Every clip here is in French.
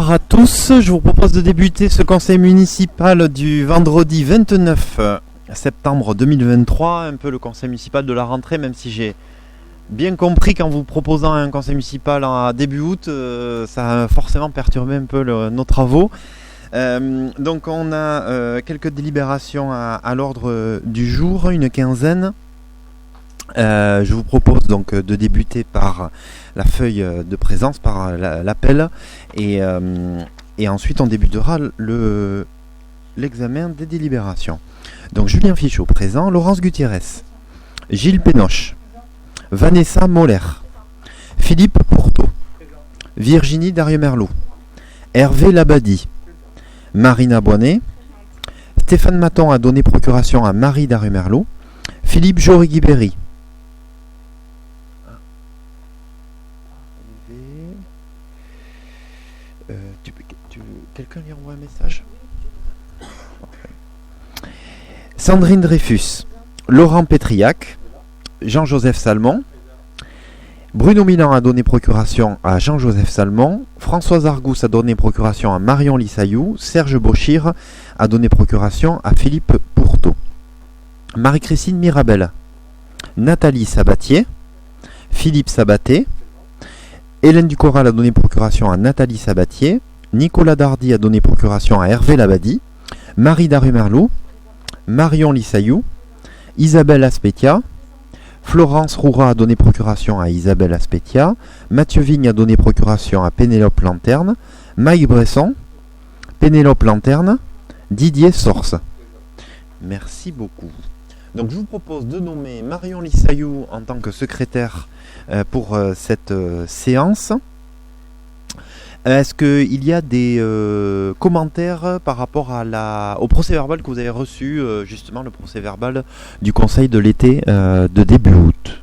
Bonsoir à tous, je vous propose de débuter ce conseil municipal du vendredi 29 septembre 2023, un peu le conseil municipal de la rentrée, même si j'ai bien compris qu'en vous proposant un conseil municipal en début août, ça a forcément perturbé un peu nos travaux. Donc on a quelques délibérations à l'ordre du jour, une quinzaine. Je vous propose donc de débuter par la feuille de présence, par l'appel, et ensuite on débutera l'examen des délibérations. Donc Julien Fichot présent, Laurence Gutiérrez, Gilles Pénoche, Vanessa Moller, Philippe Pourteau, Virginie Darieux-Merlot, Hervé Labadie, Marina Boinet, Stéphane Maton a donné procuration à Marie Darieux-Merlot, Philippe Jorigui-Berry. Quelqu'un lui envoie un message? Sandrine Dreyfus, Laurent Pétriac, Jean-Joseph Salmon, Bruno Milan a donné procuration à Jean-Joseph Salmon, Françoise Argous a donné procuration à Marion Lissayou, Serge Bochir a donné procuration à Philippe Pourteau, Marie-Christine Mirabel, Nathalie Sabatier, Philippe Sabaté, Hélène Ducoral a donné procuration à Nathalie Sabatier, Nicolas Dardy a donné procuration à Hervé Labadie, Marie Darieux-Merlot, Marion Lissayou, Isabelle Aspetia, Florence Roura a donné procuration à Isabelle Aspetia, Mathieu Vigne a donné procuration à Pénélope Lanterne, Mike Bresson, Pénélope Lanterne, Didier Sorce. Merci beaucoup. Donc je vous propose de nommer Marion Lissayou en tant que secrétaire pour cette séance. Est-ce qu'il y a des commentaires par rapport au procès-verbal que vous avez reçu, justement le procès-verbal du Conseil de l'été de début août?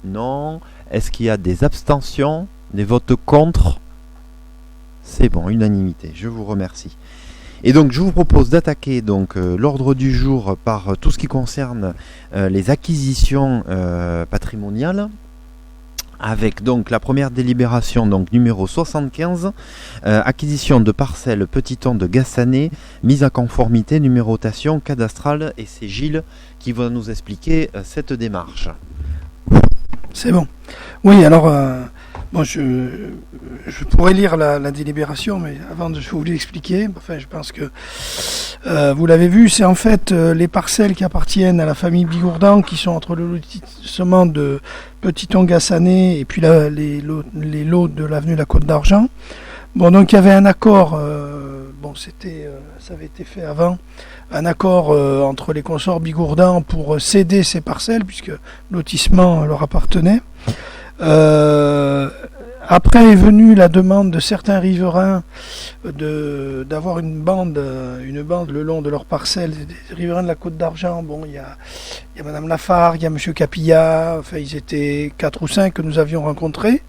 Non. Est-ce qu'il y a des abstentions, des votes contre? C'est bon, unanimité, je vous remercie. Et donc je vous propose d'attaquer donc l'ordre du jour par tout ce qui concerne les acquisitions patrimoniales, avec donc la première délibération, donc numéro 75, acquisition de parcelles Petiton de Gassanet, mise à conformité, numérotation cadastrale, et c'est Gilles qui va nous expliquer cette démarche. C'est bon. Oui, alors, bon, je pourrais lire la délibération, mais avant de vous l'expliquer, enfin, je pense que vous l'avez vu, c'est en fait les parcelles qui appartiennent à la famille Bigourdan, qui sont entre le lotissement de Petiton Gassanet et puis les lots de l'avenue La Côte d'Argent. Bon, donc il y avait un accord, ça avait été fait avant, un accord entre les consorts Bigourdan pour céder ces parcelles, puisque le lotissement leur appartenait. Après est venue la demande de certains riverains d'avoir une bande le long de leurs parcelles, des riverains de la Côte d'Argent. Bon, il y a Madame Lafargue, il y a Monsieur Capilla, enfin ils étaient 4 ou 5 que nous avions rencontrés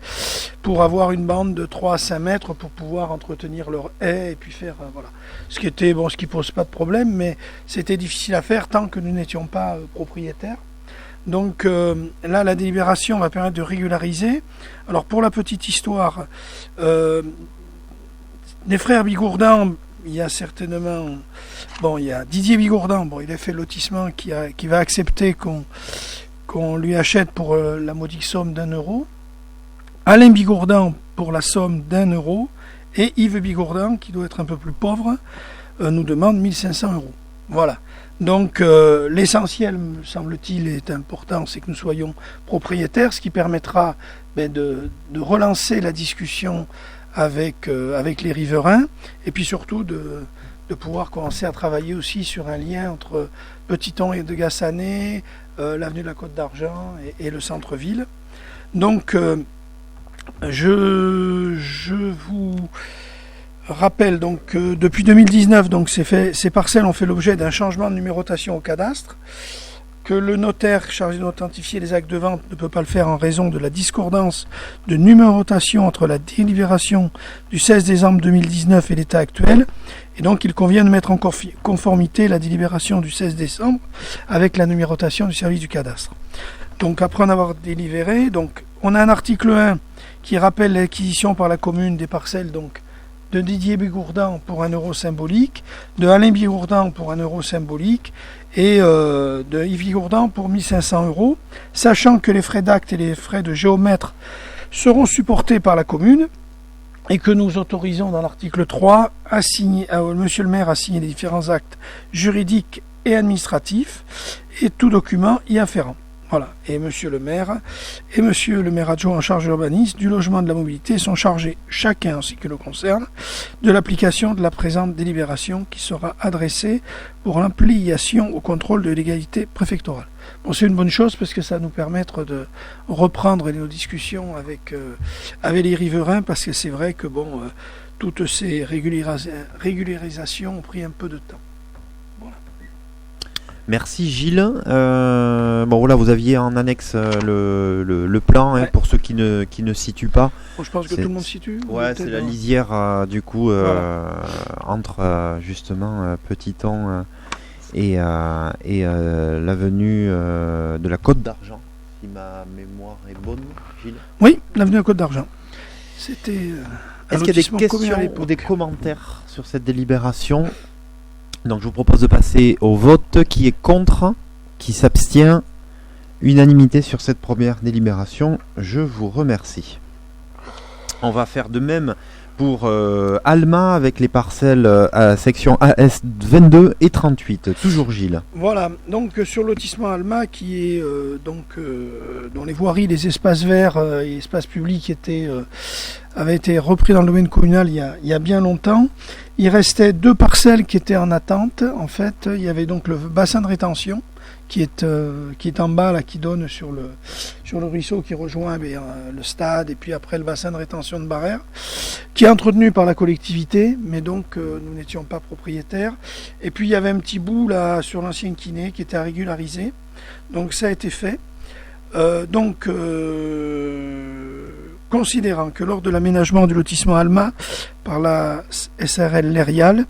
pour avoir une bande de 3 à 5 mètres pour pouvoir entretenir leur haie et puis faire voilà. Ce qui pose pas de problème, mais c'était difficile à faire tant que nous n'étions pas propriétaires. Donc là, la délibération va permettre de régulariser. Alors pour la petite histoire, les frères Bigourdan, il y a certainement, il y a Didier Bigourdan, il a fait le lotissement qui va accepter qu'on lui achète pour la modique somme d'€1. Alain Bigourdan pour la somme d'€1, et Yves Bigourdan, qui doit être un peu plus pauvre, nous demande 1 500 €. Voilà. Donc l'essentiel, me semble-t-il, est important, c'est que nous soyons propriétaires, ce qui permettra de relancer la discussion avec les riverains, et puis surtout de pouvoir commencer à travailler aussi sur un lien entre Petiton et de Gassanet, l'avenue de la Côte d'Argent et le centre-ville. Donc je vous rappelle donc que depuis 2019, donc ces parcelles ont fait l'objet d'un changement de numérotation au cadastre, que le notaire chargé d'authentifier les actes de vente ne peut pas le faire en raison de la discordance de numérotation entre la délibération du 16 décembre 2019 et l'état actuel, et donc il convient de mettre en conformité la délibération du 16 décembre avec la numérotation du service du cadastre. Donc après en avoir délibéré, donc on a un article 1 qui rappelle l'acquisition par la commune des parcelles donc de Didier Bigourdan pour 1 euro symbolique, de Alain Bigourdan pour 1 euro symbolique et de Yves Bigourdan pour 1500 euros, sachant que les frais d'acte et les frais de géomètre seront supportés par la commune et que nous autorisons dans l'article 3 Monsieur le maire à signer les différents actes juridiques et administratifs et tout document y afférent. Voilà. Et Monsieur le maire adjoint en charge de l'urbanisme, du logement et de la mobilité sont chargés, chacun en ce qui le concerne, de l'application de la présente délibération qui sera adressée pour l'ampliation au contrôle de légalité préfectorale. Bon, c'est une bonne chose parce que ça va nous permettre de reprendre nos discussions avec les riverains, parce que c'est vrai que toutes ces régularisations ont pris un peu de temps. Merci Gilles. Voilà, vous aviez en annexe le plan, Ouais. pour ceux qui ne situent pas. Bon, je pense que tout le monde situe. Ouais, c'est la lisière entre justement Petiton et l'avenue de la Côte d'Argent, si ma mémoire est bonne, Gilles. Oui, l'avenue à Côte d'Argent. C'était. Est-ce qu'il y a des questions ou des commentaires sur cette délibération? Donc je vous propose de passer au vote. Qui est contre? Qui s'abstient? Unanimité sur cette première délibération. Je vous remercie. On va faire de même pour Alma avec les parcelles à section AS 22 et 38. Toujours Gilles. Voilà, donc sur le lotissement Alma qui est dont les voiries, les espaces verts et espaces publics avaient été repris dans le domaine communal il y a bien longtemps. Il restait 2 parcelles qui étaient en attente. En fait, il y avait donc le bassin de rétention qui est en bas là, qui donne sur le ruisseau qui rejoint le stade et puis après le bassin de rétention de Barère, qui est entretenu par la collectivité, mais donc nous n'étions pas propriétaires. Et puis il y avait un petit bout là sur l'ancien kiné qui était à régulariser. Donc ça a été fait. Considérant que lors de l'aménagement du lotissement Alma par la SARL Lérial,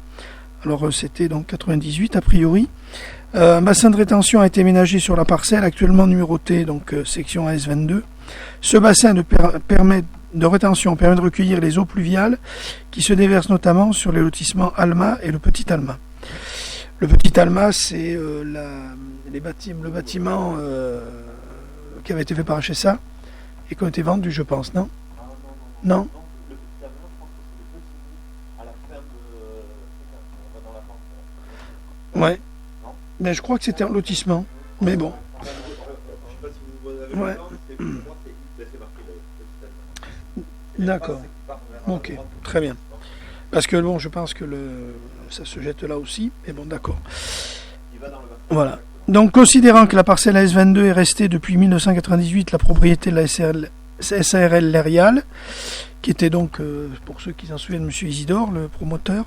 alors c'était donc 98 a priori, un bassin de rétention a été aménagé sur la parcelle actuellement numérotée, donc section AS22. Ce bassin de rétention permet de recueillir les eaux pluviales qui se déversent notamment sur les lotissements Alma et le Petit Alma. Le Petit Alma, c'est le bâtiment qui avait été fait par HSA et qui ont été vendus, je pense, non? Non. Ouais. Mais je crois que c'était un lotissement. Mais bon. Ouais. D'accord. Ok, très bien. Parce que bon, je pense que ça se jette là aussi. Mais bon, d'accord. Voilà. Donc, considérant que la parcelle AS22 est restée depuis 1998 la propriété de la SARL Lérial, qui était donc, pour ceux qui s'en souviennent, M. Isidore, le promoteur,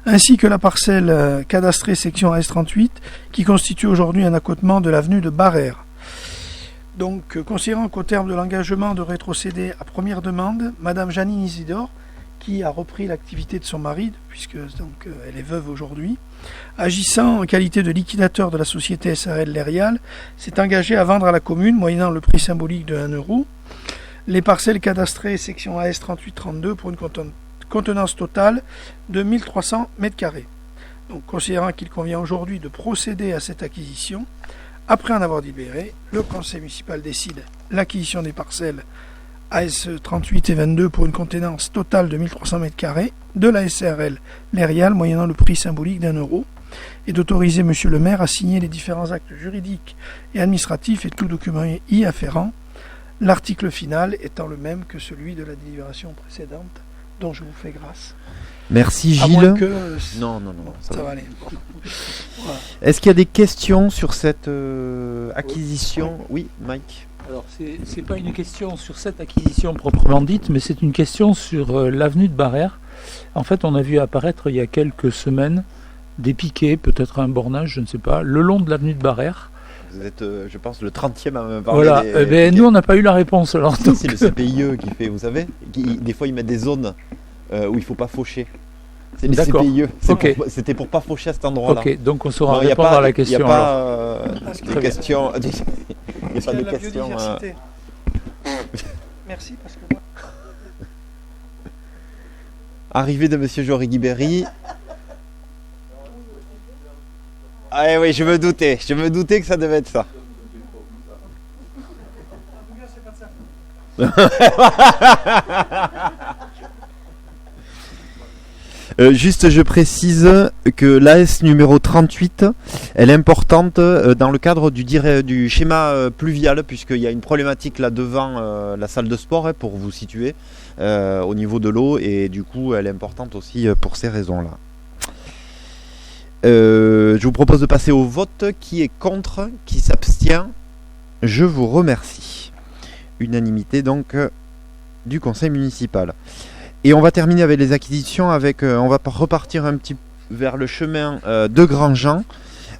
ainsi que la parcelle cadastrée section AS38, qui constitue aujourd'hui un accotement de l'avenue de Barère. Donc, considérant qu'au terme de l'engagement de rétrocéder à première demande, Madame Janine Isidore, qui a repris l'activité de son mari, puisque donc, elle est veuve aujourd'hui, agissant en qualité de liquidateur de la société SARL Lérial, s'est engagée à vendre à la commune, moyennant le prix symbolique de 1 euro, les parcelles cadastrées section AS 38-32 pour une contenance totale de 1300 m². Donc, considérant qu'il convient aujourd'hui de procéder à cette acquisition, après en avoir délibéré, le conseil municipal décide l'acquisition des parcelles AS 38 et 22 pour une contenance totale de 1300 m² de la SARL Lérial, moyennant le prix symbolique d'1 euro, et d'autoriser Monsieur le maire à signer les différents actes juridiques et administratifs et tout document y afférent, l'article final étant le même que celui de la délibération précédente, dont je vous fais grâce. Merci Gilles. À moins que... Non, ça va aller. Voilà. Est-ce qu'il y a des questions sur cette acquisition? Oui, Mike. Alors, c'est pas une question sur cette acquisition proprement dite, mais c'est une question sur l'avenue de Barère. En fait, on a vu apparaître il y a quelques semaines des piquets, peut-être un bornage, je ne sais pas, le long de l'avenue de Barère. Vous êtes, je pense, le 30e à me parler. Voilà, nous, on n'a pas eu la réponse. Alors, c'est le CPIE qui fait, vous savez, des fois, ils mettent des zones où il ne faut pas faucher. C'est le CPIE. C'était pour pas faucher à cet endroit-là. Ok, donc on saura répondre à la question. Il n'y a pas de questions. Il n'y a pas de questions. Merci, parce que moi... Arrivée de Monsieur Jory Guibéry. Ah oui, je me doutais que ça devait être ça. Juste, je précise que l'AS numéro 38, elle est importante dans le cadre du schéma pluvial, puisqu'il y a une problématique là devant la salle de sport, pour vous situer, au niveau de l'eau, et du coup, elle est importante aussi pour ces raisons-là. Je vous propose de passer au vote. Qui est contre, qui s'abstient? Je vous remercie. Unanimité donc du conseil municipal. Et on va terminer avec les acquisitions. On va repartir un petit vers le chemin de Grandjean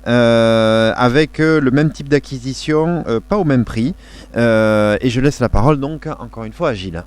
avec le même type d'acquisition, pas au même prix. Et je laisse la parole donc encore une fois à Gilles.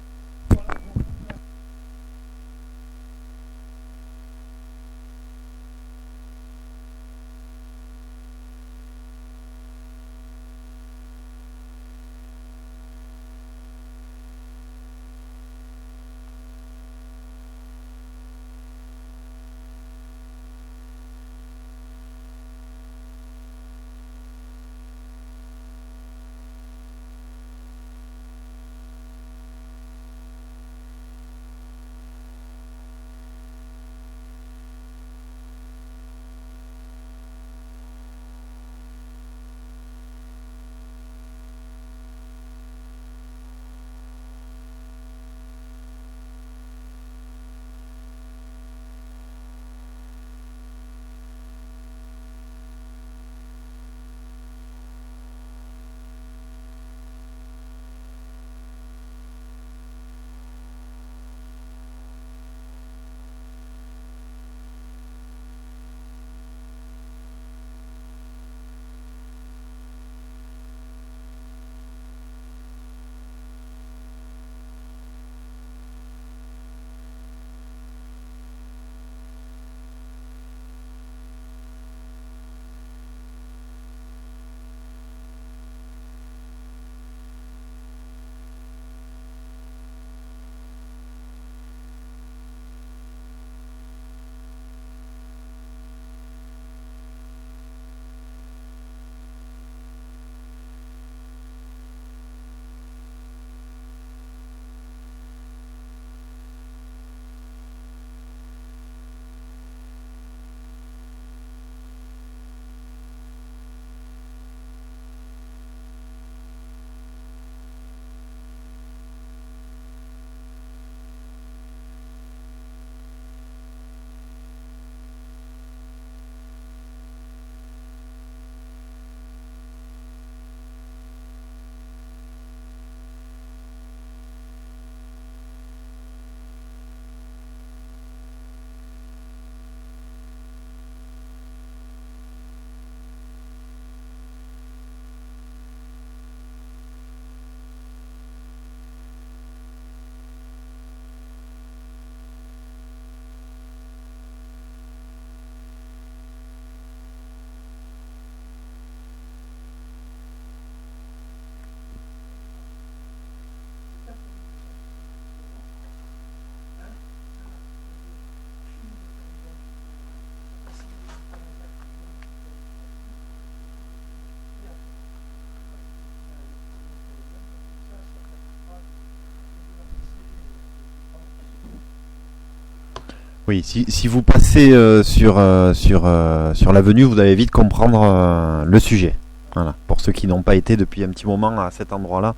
Oui, si vous passez sur l'avenue, vous allez vite comprendre le sujet. Voilà. Pour ceux qui n'ont pas été depuis un petit moment à cet endroit-là,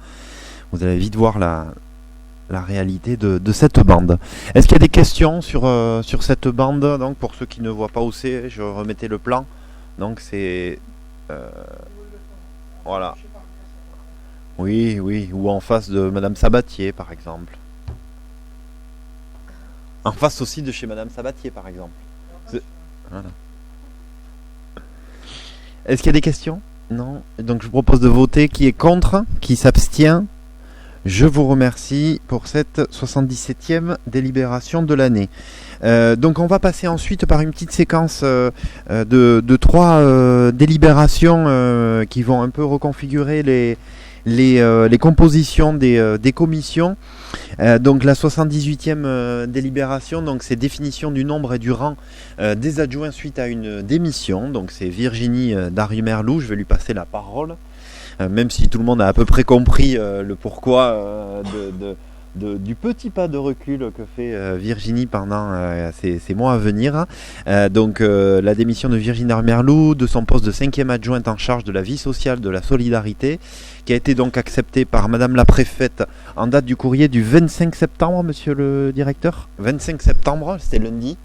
vous allez vite voir la réalité de cette bande. Est-ce qu'il y a des questions sur cette bande? Donc, pour ceux qui ne voient pas où c'est, je remettais le plan. Donc c'est... voilà. Oui, ou en face de Madame Sabatier, par exemple. En face aussi de chez Madame Sabatier, par exemple. Voilà. Est-ce qu'il y a des questions? Non. Donc je vous propose de voter. Qui est contre? Qui s'abstient? Je vous remercie pour cette 77e délibération de l'année. Donc on va passer ensuite par une petite séquence de 3 délibérations qui vont un peu reconfigurer les compositions des commissions. Donc la 78e délibération, donc c'est définition du nombre et du rang des adjoints suite à une démission. Donc c'est Virginie Darieux-Merlou, je vais lui passer la parole. Même si tout le monde a à peu près compris le pourquoi du petit pas de recul que fait Virginie pendant ces mois à venir. Donc la démission de Virginie Darieux-Merlou de son poste de 5e adjointe en charge de la vie sociale, de la solidarité, qui a été donc acceptée par Madame la Préfète en date du courrier du 25 septembre, Monsieur le Directeur. 25 septembre, c'était lundi.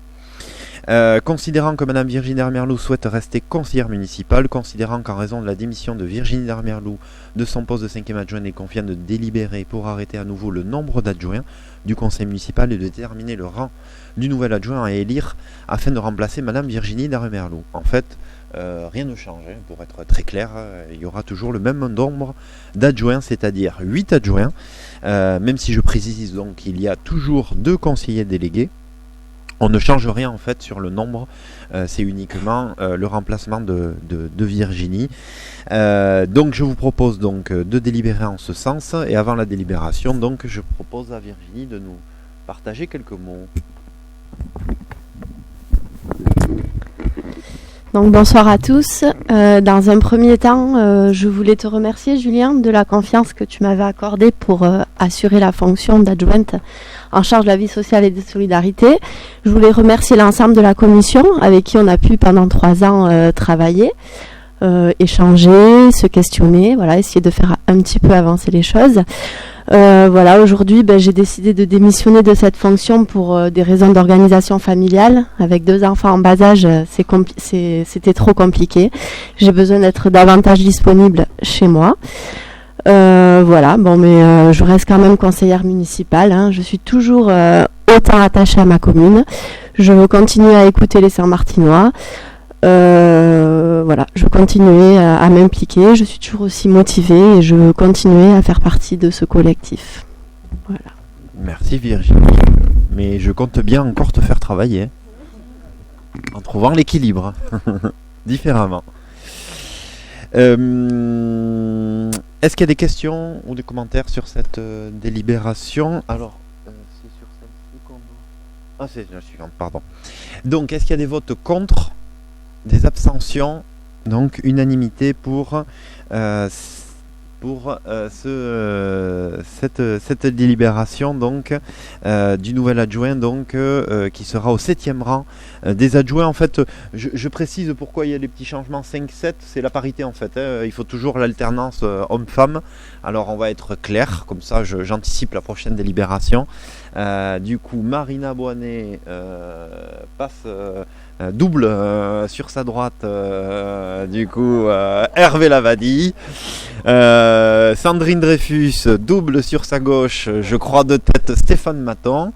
Considérant que Madame Virginie Darieux-Merlou souhaite rester conseillère municipale, considérant qu'en raison de la démission de Virginie Darieux-Merlou de son poste de 5e adjointe, il convient de délibérer pour arrêter à nouveau le nombre d'adjoints du conseil municipal et de déterminer le rang du nouvel adjoint à élire afin de remplacer Madame Virginie Darieux-Merlou. En fait, rien ne change, hein, pour être très clair, il y aura toujours le même nombre d'adjoints, c'est-à-dire 8 adjoints, même si je précise donc qu'il y a toujours 2 conseillers délégués. On ne change rien en fait sur le nombre, c'est uniquement le remplacement de Virginie. Donc je vous propose donc de délibérer en ce sens, et avant la délibération, donc je propose à Virginie de nous partager quelques mots. Donc bonsoir à tous. Dans un premier temps, je voulais te remercier, Julien, de la confiance que tu m'avais accordée pour assurer la fonction d'adjointe en charge de la vie sociale et des solidarités. Je voulais remercier l'ensemble de la commission avec qui on a pu pendant 3 ans travailler, échanger, se questionner, voilà, essayer de faire un petit peu avancer les choses. Voilà, aujourd'hui, j'ai décidé de démissionner de cette fonction pour des raisons d'organisation familiale. Avec 2 enfants en bas âge, c'était trop compliqué. J'ai besoin d'être davantage disponible chez moi. Voilà, mais je reste quand même conseillère municipale, hein. Je suis toujours autant attachée à ma commune. Je veux continuer à écouter les Saint-Martinois. Voilà, je veux continuer à m'impliquer, je suis toujours aussi motivée et je veux continuer à faire partie de ce collectif. Voilà. Merci Virginie, mais je compte bien encore te faire travailler, en trouvant l'équilibre, différemment. Est-ce qu'il y a des questions ou des commentaires sur cette délibération? Alors, c'est sur celle-ci qu'on doit... Ah, c'est la suivante, pardon. Donc, est-ce qu'il y a des votes contre? Des abstentions, donc unanimité pour cette délibération donc du nouvel adjoint donc qui sera au 7e rang des adjoints. En fait, je précise pourquoi il y a des petits changements. 5-7, c'est la parité en fait, hein. Il faut toujours l'alternance homme-femme. Alors on va être clair, comme ça j'anticipe la prochaine délibération. Du coup, Marina Boinet passe double sur sa droite, du coup Hervé Lavadi, Sandrine Dreyfus double sur sa gauche, je crois de tête Stéphane Maton,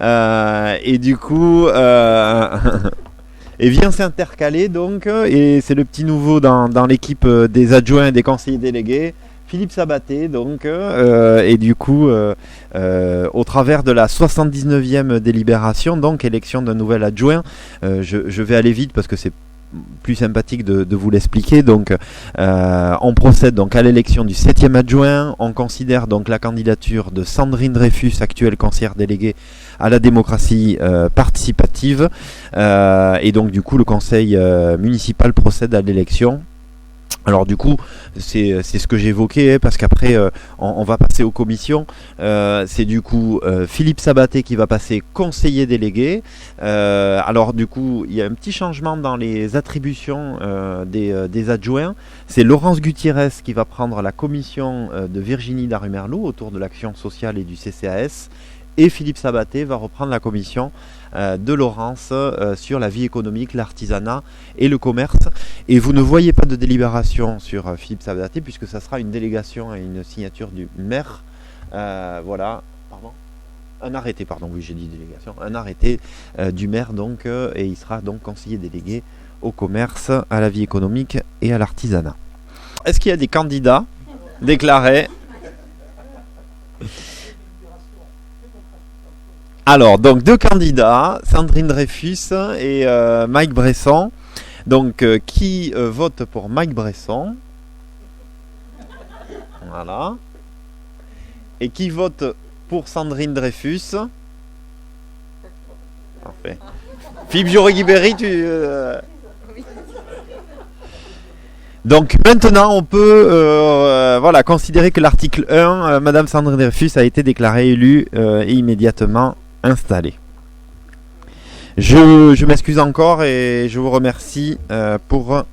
et du coup et vient s'intercaler donc, et c'est le petit nouveau dans l'équipe des adjoints et des conseillers délégués, Philippe Sabaté, donc, et du coup, au travers de la 79e délibération, donc élection d'un nouvel adjoint, je vais aller vite parce que c'est plus sympathique de vous l'expliquer. Donc, on procède donc à l'élection du 7e adjoint. On considère donc la candidature de Sandrine Dreyfus, actuelle conseillère déléguée à la démocratie participative, et donc du coup le conseil municipal procède à l'élection. Alors du coup, c'est ce que j'ai évoqué, hein, parce qu'après on va passer aux commissions. C'est du coup Philippe Sabaté qui va passer conseiller délégué. Alors du coup, il y a un petit changement dans les attributions des adjoints. C'est Laurence Gutiérrez qui va prendre la commission de Virginie Darieux-Merlou autour de l'action sociale et du CCAS. Et Philippe Sabaté va reprendre la commission de Laurence sur la vie économique, l'artisanat et le commerce. Et vous ne voyez pas de délibération sur Philippe Sabaté puisque ça sera une délégation et une signature du maire. Voilà, pardon. Un arrêté, pardon, oui j'ai dit délégation. Un arrêté du maire donc, et il sera donc conseiller délégué au commerce, à la vie économique et à l'artisanat. Est-ce qu'il y a des candidats déclarés ? Alors, donc 2 candidats, Sandrine Dreyfus et Mike Bresson. Donc, qui vote pour Mike Bresson ? Voilà. Et qui vote pour Sandrine Dreyfus? Parfait. Philippe Joret-Guibéry, tu... Donc maintenant, on peut considérer que l'article 1, Madame Sandrine Dreyfus a été déclarée élue et immédiatement installée. Je m'excuse encore et je vous remercie pour...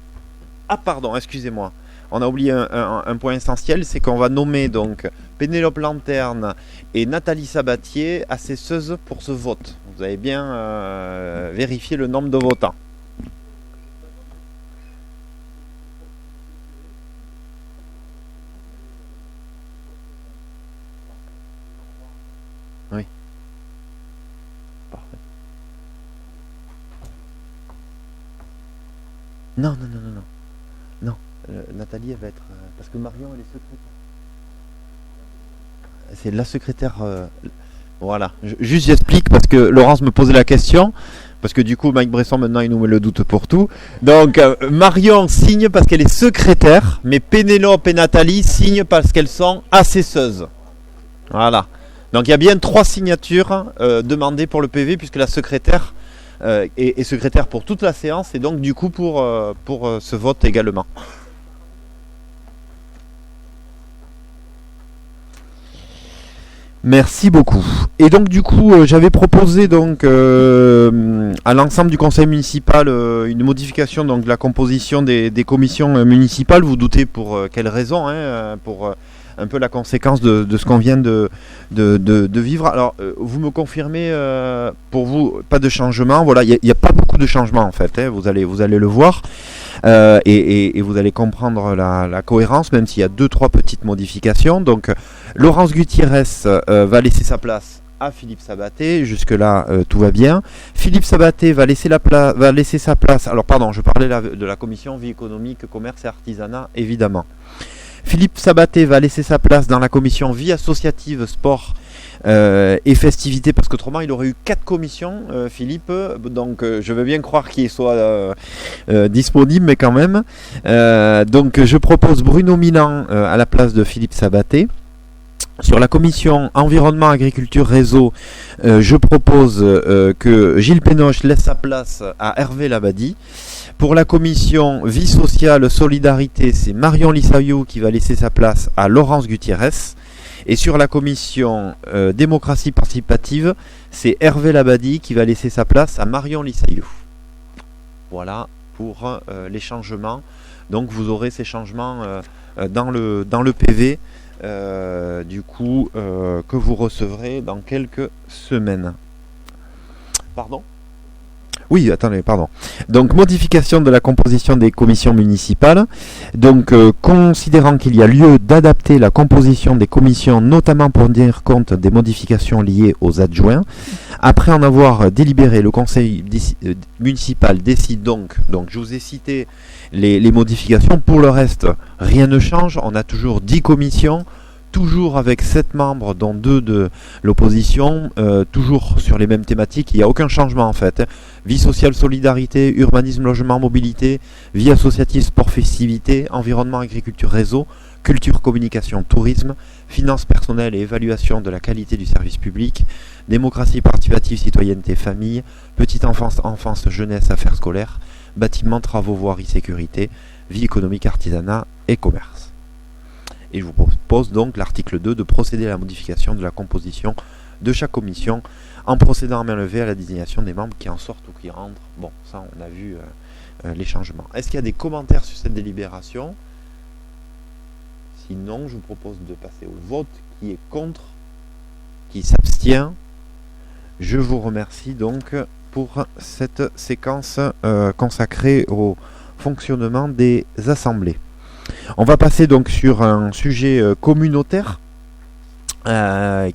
Ah pardon, excusez-moi. On a oublié un point essentiel, c'est qu'on va nommer donc Pénélope Lanterne et Nathalie Sabatier assesseuses pour ce vote. Vous avez bien vérifié le nombre de votants. Oui. Parfait. Non. Nathalie, elle va être... parce que Marion, elle est secrétaire. C'est la secrétaire... voilà. Juste, j'explique, parce que Laurence me posait la question, parce que du coup, Mike Bresson, maintenant, il nous met le doute pour tout. Donc, Marion signe parce qu'elle est secrétaire, mais Pénélope et Nathalie signent parce qu'elles sont assesseuses. Voilà. Donc, il y a bien 3 signatures demandées pour le PV, puisque la secrétaire est secrétaire pour toute la séance, et donc, du coup, pour ce vote également. Merci beaucoup. Et donc du coup, j'avais proposé donc à l'ensemble du conseil municipal une modification donc de la composition des commissions municipales. Vous doutez pour quelle raison, pour un peu la conséquence de ce qu'on vient de vivre. Alors, vous me confirmez, pour vous, pas de changement. Voilà, il n'y a pas beaucoup de changements en fait. Vous allez le voir. Et vous allez comprendre la cohérence, même s'il y a 2-3 petites modifications. Donc, Laurence Gutiérrez va laisser sa place à Philippe Sabaté. Jusque-là, tout va bien. Philippe Sabaté va laisser sa place. Alors, pardon, je parlais de la commission vie économique, commerce et artisanat, évidemment. Philippe Sabaté va laisser sa place dans la commission vie associative, sport et festivités, parce qu'autrement il aurait eu 4 commissions, Philippe, donc je veux bien croire qu'il soit disponible, mais quand même. Donc je propose Bruno Milan à la place de Philippe Sabaté. Sur la commission environnement, agriculture, réseau, je propose que Gilles Pénoche laisse sa place à Hervé Labadie. Pour la commission vie sociale, solidarité, c'est Marion Lissayou qui va laisser sa place à Laurence Gutiérrez. Et sur la commission démocratie participative, c'est Hervé Labadie qui va laisser sa place à Marion Lissayou. Voilà pour les changements. Donc vous aurez ces changements dans le PV que vous recevrez dans quelques semaines. Pardon ? Oui, attendez, pardon. Donc, modification de la composition des commissions municipales. Donc, considérant qu'il y a lieu d'adapter la composition des commissions, notamment pour tenir compte des modifications liées aux adjoints, après en avoir délibéré, le conseil municipal décide donc je vous ai cité les modifications. Pour le reste, rien ne change. On a toujours 10 commissions. Toujours avec 7 membres, dont 2 de l'opposition, toujours sur les mêmes thématiques. Il n'y a aucun changement en fait. Vie sociale, solidarité, urbanisme, logement, mobilité, vie associative, sport, festivité, environnement, agriculture, réseau, culture, communication, tourisme, finances personnelles et évaluation de la qualité du service public, démocratie participative, citoyenneté, famille, petite enfance, jeunesse, affaires scolaires, bâtiments, travaux, voirie, sécurité, vie économique, artisanat et commerce. Et je vous propose donc l'article 2 de procéder à la modification de la composition de chaque commission en procédant à main levée à la désignation des membres qui en sortent ou qui rentrent. Bon, ça on a vu les changements. Est-ce qu'il y a des commentaires sur cette délibération? Sinon, je vous propose de passer au vote. Qui est contre? Qui s'abstient? Je vous remercie donc pour cette séquence consacrée au fonctionnement des assemblées. On va passer donc sur un sujet communautaire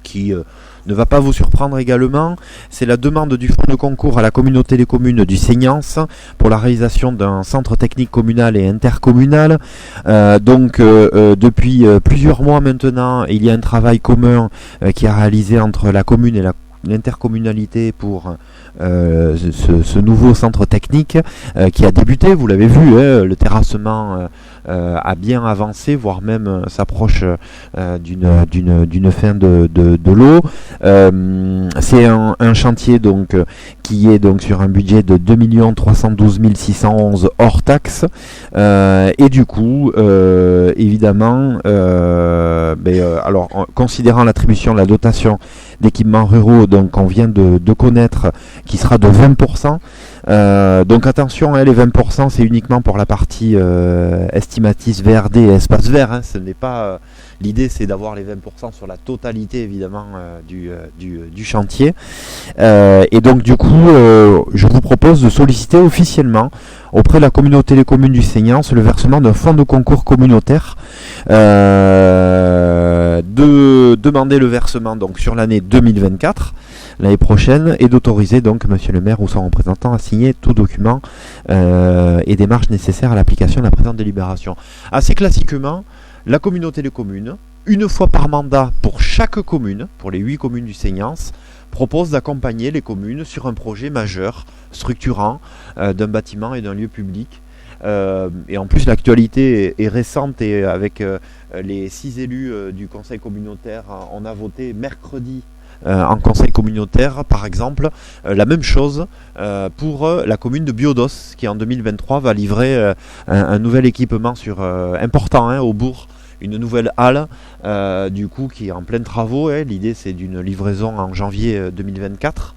qui ne va pas vous surprendre également. C'est la demande du fonds de concours à la communauté des communes du Seignance pour la réalisation d'un centre technique communal et intercommunal. Depuis plusieurs mois maintenant, il y a un travail commun qui est réalisé entre la commune et la l'intercommunalité pour ce nouveau centre technique qui a débuté, vous l'avez vu, le terrassement a bien avancé, voire même s'approche d'une fin de l'eau. C'est un chantier donc qui est donc sur un budget de 2 312 611 hors taxes et du coup évidemment alors considérant l'attribution de la dotation d'équipements ruraux donc qu'on vient de connaître qui sera de 20%. Donc attention, les 20% c'est uniquement pour la partie estimatis VRD et espace vert, hein, ce n'est pas l'idée, c'est d'avoir les 20% sur la totalité évidemment du chantier. Et donc du coup je vous propose de solliciter officiellement auprès de la communauté des communes du Seignance le versement d'un fonds de concours communautaire, de demander le versement donc sur l'année 2024, l'année prochaine, et d'autoriser donc monsieur le maire ou son représentant à signer tout document et démarche nécessaire à l'application de la présente délibération. Assez classiquement, la communauté des communes, une fois par mandat pour chaque commune, pour les 8 communes du Seignance, propose d'accompagner les communes sur un projet majeur, structurant d'un bâtiment et d'un lieu public. Et en plus l'actualité est récente et avec les 6 élus du conseil communautaire, on a voté mercredi en conseil communautaire par exemple la même chose pour la commune de Biodos qui en 2023 va livrer un nouvel équipement important au bourg, une nouvelle halle du coup qui est en plein travaux. L'idée c'est d'une livraison en janvier 2024.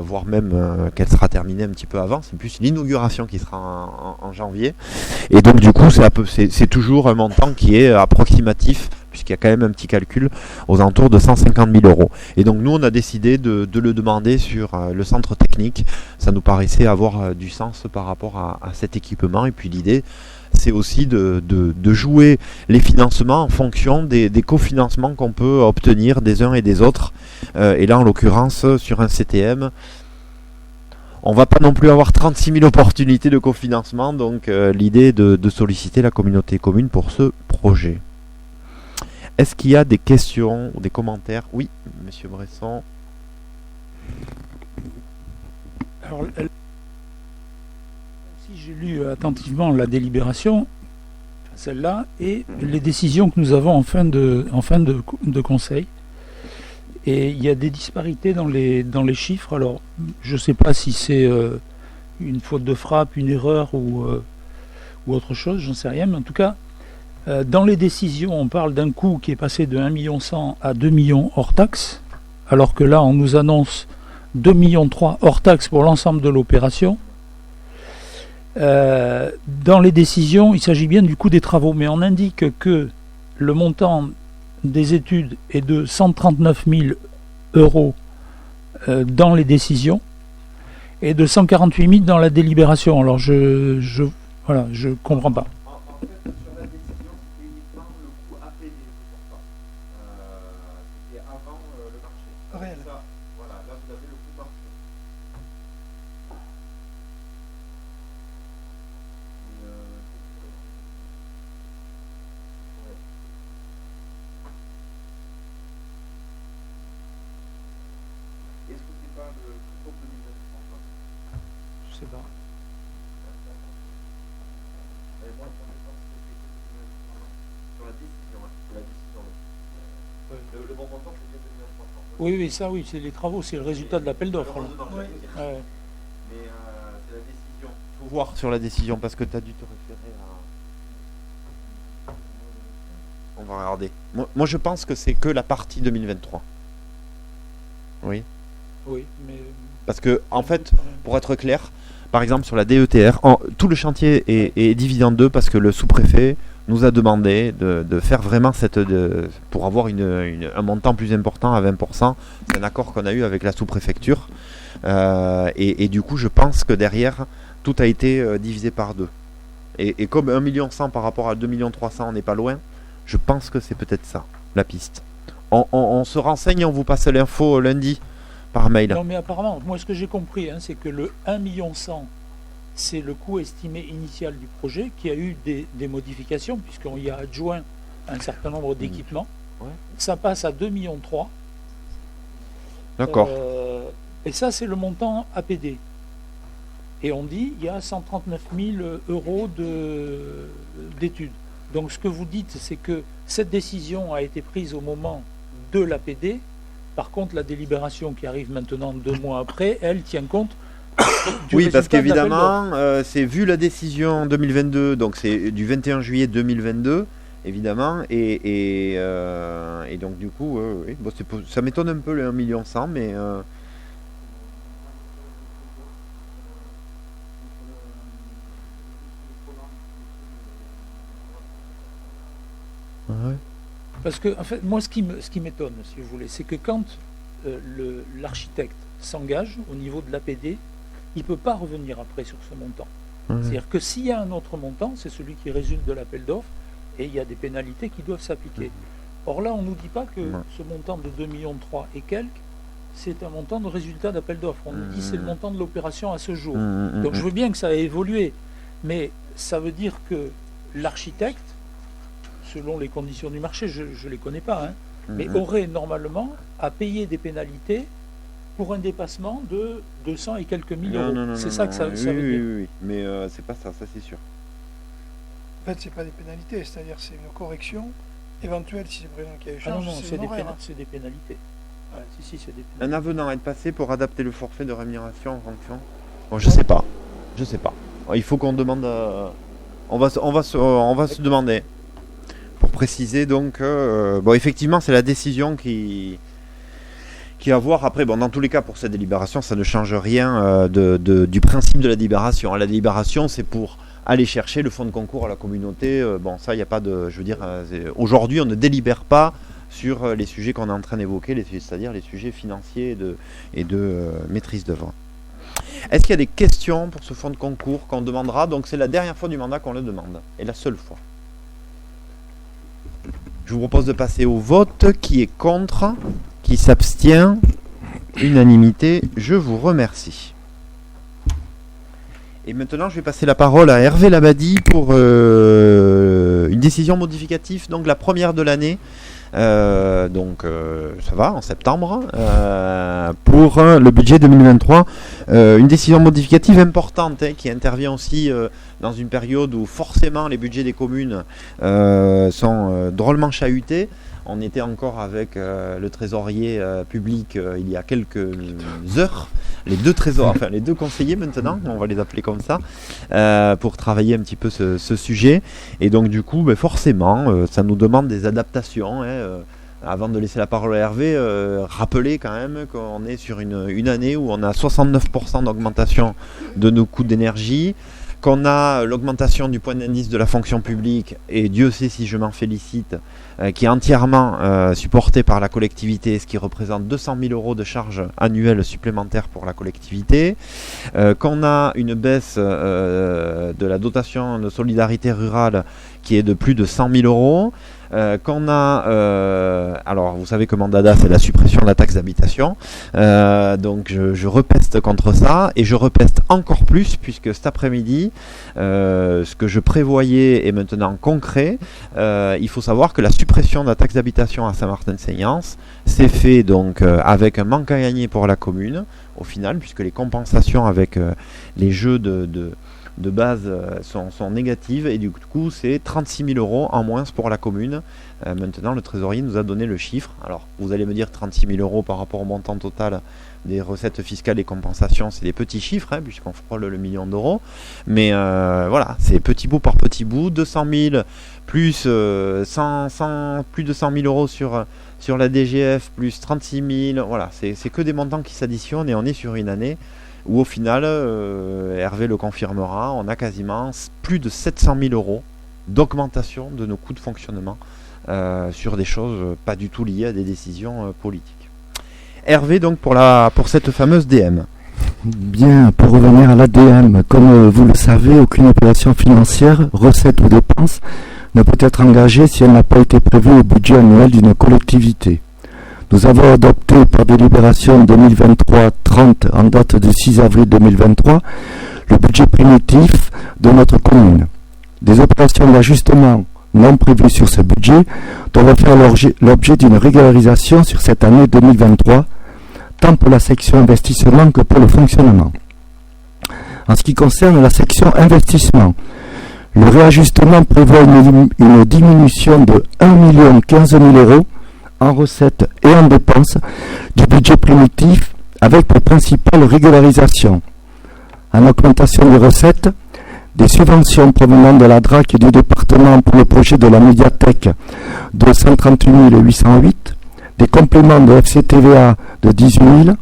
Voire même qu'elle sera terminée un petit peu avant, c'est plus l'inauguration qui sera en janvier, et donc du coup c'est toujours un montant qui est approximatif puisqu'il y a quand même un petit calcul aux alentours de 150 000 euros, et donc nous on a décidé de le demander sur le centre technique. Ça nous paraissait avoir du sens par rapport à cet équipement, et puis l'idée c'est aussi de jouer les financements en fonction des cofinancements qu'on peut obtenir des uns et des autres. Et là, en l'occurrence, sur un CTM, on va pas non plus avoir 36 000 opportunités de cofinancement. Donc, l'idée est de solliciter la communauté commune pour ce projet. Est-ce qu'il y a des questions ou des commentaires? Oui, monsieur Bresson. Alors, j'ai lu attentivement la délibération, celle-là, et les décisions que nous avons en fin de conseil. Et il y a des disparités dans les chiffres. Alors, je ne sais pas si c'est une faute de frappe, une erreur ou autre chose, j'en sais rien. Mais en tout cas, dans les décisions, on parle d'un coût qui est passé de 1,1 million à 2 millions hors taxe, alors que là, on nous annonce 2,3 millions hors taxe pour l'ensemble de l'opération. Dans les décisions, il s'agit bien du coût des travaux, mais on indique que le montant des études est de 139 000 euros dans les décisions et de 148 000 dans la délibération. Alors je comprends pas. En fait, sur la décision, c'était uniquement le coût APD, c'était avant le marché. Réel. Ça, voilà, là vous avez le coût marché. Est-ce que c'est pas le coût 2023? Je sais pas. Sur la décision, le bon montant c'est bien 2300. Oui, ça, oui, c'est les travaux, c'est le résultat de l'appel d'offres. là. Oui. Ouais. Mais c'est la décision. Il faut voir sur la décision parce que tu as dû te référer à. On va regarder. Moi je pense que c'est que la partie 2023. Oui. Oui, mais. Parce que en fait, pour être clair, par exemple sur la DETR, tout le chantier est divisé en deux parce que le sous-préfet nous a demandé de faire vraiment pour avoir un montant plus important à 20%. C'est un accord qu'on a eu avec la sous-préfecture. Et du coup, je pense que derrière, tout a été divisé par deux. Et comme 1,1 million par rapport à 2,3 millions, on n'est pas loin, je pense que c'est peut-être ça, la piste. On se renseigne et on vous passe l'info lundi par mail. Non, mais apparemment, moi ce que j'ai compris, c'est que le 1,1 million, c'est le coût estimé initial du projet, qui a eu des modifications, puisqu'on y a adjoint un certain nombre d'équipements. Ouais. Ça passe à 2,3 millions. D'accord. Et ça, c'est le montant APD. Et on dit il y a 139 000 euros d'études. Donc ce que vous dites, c'est que cette décision a été prise au moment de l'APD. Par contre, la délibération qui arrive maintenant 2 mois après, elle tient compte du Oui, parce résultat de l'appel d'offres. qu'évidemment, c'est vu la décision 2022, donc c'est du 21 juillet 2022, évidemment, et donc du coup, oui, bon, ça m'étonne un peu les 1,1 million, mais... Ouais. Parce que, en fait, moi, ce qui m'étonne, si vous voulez, c'est que quand l'architecte s'engage au niveau de l'APD, il ne peut pas revenir après sur ce montant. Ouais. C'est-à-dire que s'il y a un autre montant, c'est celui qui résulte de l'appel d'offres, et il y a des pénalités qui doivent s'appliquer. Or là, on ne nous dit pas que ce montant de 2,3 millions et quelques, c'est un montant de résultat d'appel d'offres. On nous dit que c'est le montant de l'opération à ce jour. Donc je veux bien que ça ait évolué, mais ça veut dire que l'architecte, selon les conditions du marché, je ne les connais pas, hein, mais aurait normalement à payer des pénalités pour un dépassement de 200 et quelques mille euros. C'est ça que ça veut dire. Oui, mais c'est pas ça c'est sûr. En fait, c'est pas des pénalités, c'est-à-dire c'est une correction éventuelle si c'est Bruno qui a échangé. C'est des pénalités. Ouais, si, c'est des pénalités. Un avenant à être passé pour adapter le forfait de rémunération en fonction. Bon, je sais pas. Il faut qu'on demande. On va se demander. Pour préciser donc, bon, effectivement, c'est la décision qui a à voir. Après, bon, dans tous les cas, pour cette délibération, ça ne change rien du principe de la délibération. La délibération, c'est pour aller chercher le fonds de concours à la communauté. Bon, ça, il n'y a pas de... Je veux dire, aujourd'hui, on ne délibère pas sur les sujets qu'on est en train d'évoquer, c'est-à-dire les sujets financiers et de maîtrise d'œuvre. Est-ce qu'il y a des questions pour ce fonds de concours qu'on demandera? Donc, c'est la dernière fois du mandat qu'on le demande, et la seule fois. Je vous propose de passer au vote. Qui est contre? Qui s'abstient? Unanimité. Je vous remercie. Et maintenant, je vais passer la parole à Hervé Labadie pour une décision modificative, donc la première de l'année. Ça va, en septembre, pour le budget 2023. Une décision modificative importante qui intervient aussi dans une période où forcément les budgets des communes sont drôlement chahutés. On était encore avec le trésorier public il y a quelques heures, les deux conseillers maintenant, on va les appeler comme ça, pour travailler un petit peu ce sujet. Et donc du coup, forcément, ça nous demande des adaptations. Avant de laisser la parole à Hervé, rappeler quand même qu'on est sur une année où on a 69% d'augmentation de nos coûts d'énergie, qu'on a l'augmentation du point d'indice de la fonction publique, et Dieu sait si je m'en félicite, qui est entièrement supporté par la collectivité, ce qui représente 200 000 euros de charges annuelles supplémentaires pour la collectivité, qu'on a une baisse de la dotation de solidarité rurale qui est de plus de 100 000 euros, qu'on a, alors vous savez que mon dada c'est la suppression de la taxe d'habitation, donc je repeste contre ça, et je repeste encore plus puisque cet après-midi, ce que je prévoyais est maintenant concret. Il faut savoir que la suppression de la taxe d'habitation à Saint-Martin-de-Seignances s'est fait donc avec un manque à gagner pour la commune au final, puisque les compensations avec les jeux de base sont négatives, et du coup c'est 36 000 euros en moins pour la commune. Maintenant le trésorier nous a donné le chiffre. Alors vous allez me dire 36 000 euros par rapport au montant total des recettes fiscales et compensations, c'est des petits chiffres puisqu'on frôle le million d'euros, mais voilà, c'est petit bout par petit bout. 200 000 plus plus de 100 000 euros sur la DGF plus 36 000, voilà, c'est que des montants qui s'additionnent, et on est sur une année où au final, Hervé le confirmera, on a quasiment plus de 700 000 euros d'augmentation de nos coûts de fonctionnement sur des choses pas du tout liées à des décisions politiques. Hervé, donc pour cette fameuse DM. Bien, pour revenir à l'ADM, comme vous le savez, aucune opération financière, recette ou dépense, ne peut être engagée si elle n'a pas été prévue au budget annuel d'une collectivité. Nous avons adopté par délibération 2023-30 en date du 6 avril 2023 le budget primitif de notre commune. Des opérations d'ajustement non prévues sur ce budget doivent faire l'objet d'une régularisation sur cette année 2023 tant pour la section investissement que pour le fonctionnement. En ce qui concerne la section investissement, le réajustement prévoit une diminution de 1 15 000 € en recettes et en dépenses du budget primitif avec pour principale régularisation. En augmentation des recettes, des subventions provenant de la DRAC et du département pour le projet de la médiathèque de 138 808, des compléments de FCTVA de 18 000,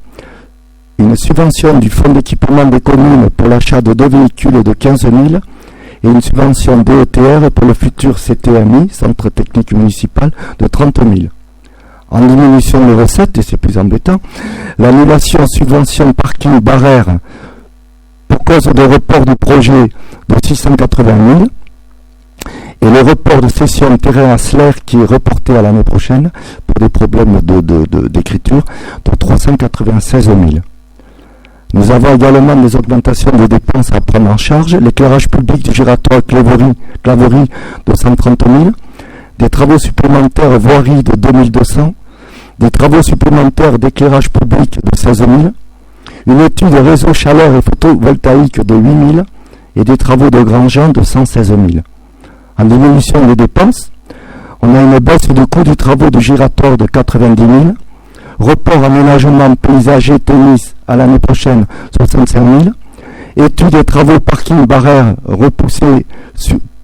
une subvention du fonds d'équipement des communes pour l'achat de 2 véhicules de 15 000 et une subvention DETR pour le futur CTMI, Centre Technique Municipal, de 30 000. En diminution des recettes, et c'est plus embêtant, l'annulation subvention parking barrière pour cause de report du projet de 680 000 et le report de cession terrain à Sler qui est reporté à l'année prochaine pour des problèmes d'écriture de 396 000. Nous avons également des augmentations de dépenses à prendre en charge, l'éclairage public du giratoire Claverie de 130 000, des travaux supplémentaires voirie de 2200, des travaux supplémentaires d'éclairage public de 16 000, une étude réseau chaleur et photovoltaïque de 8 000 et des travaux de Grandjean de 116 000. En diminution des dépenses, on a une baisse du coût du travaux du giratoire de 90 000, report aménagement paysager tennis à l'année prochaine 65 000, études et travaux parking barrière repoussés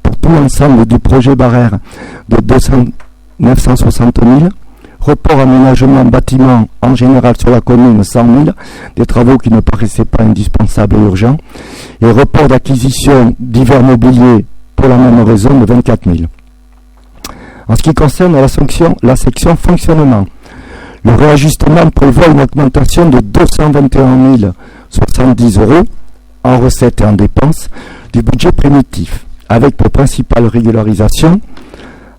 pour tout l'ensemble du projet barrière de 960 000, report aménagement bâtiment en général sur la commune 100 000, des travaux qui ne paraissaient pas indispensables et urgents, et report d'acquisition divers mobiliers pour la même raison de 24 000. En ce qui concerne la section fonctionnement, le réajustement prévoit une augmentation de 221 070 € en recettes et en dépenses du budget primitif, avec pour principale régularisation,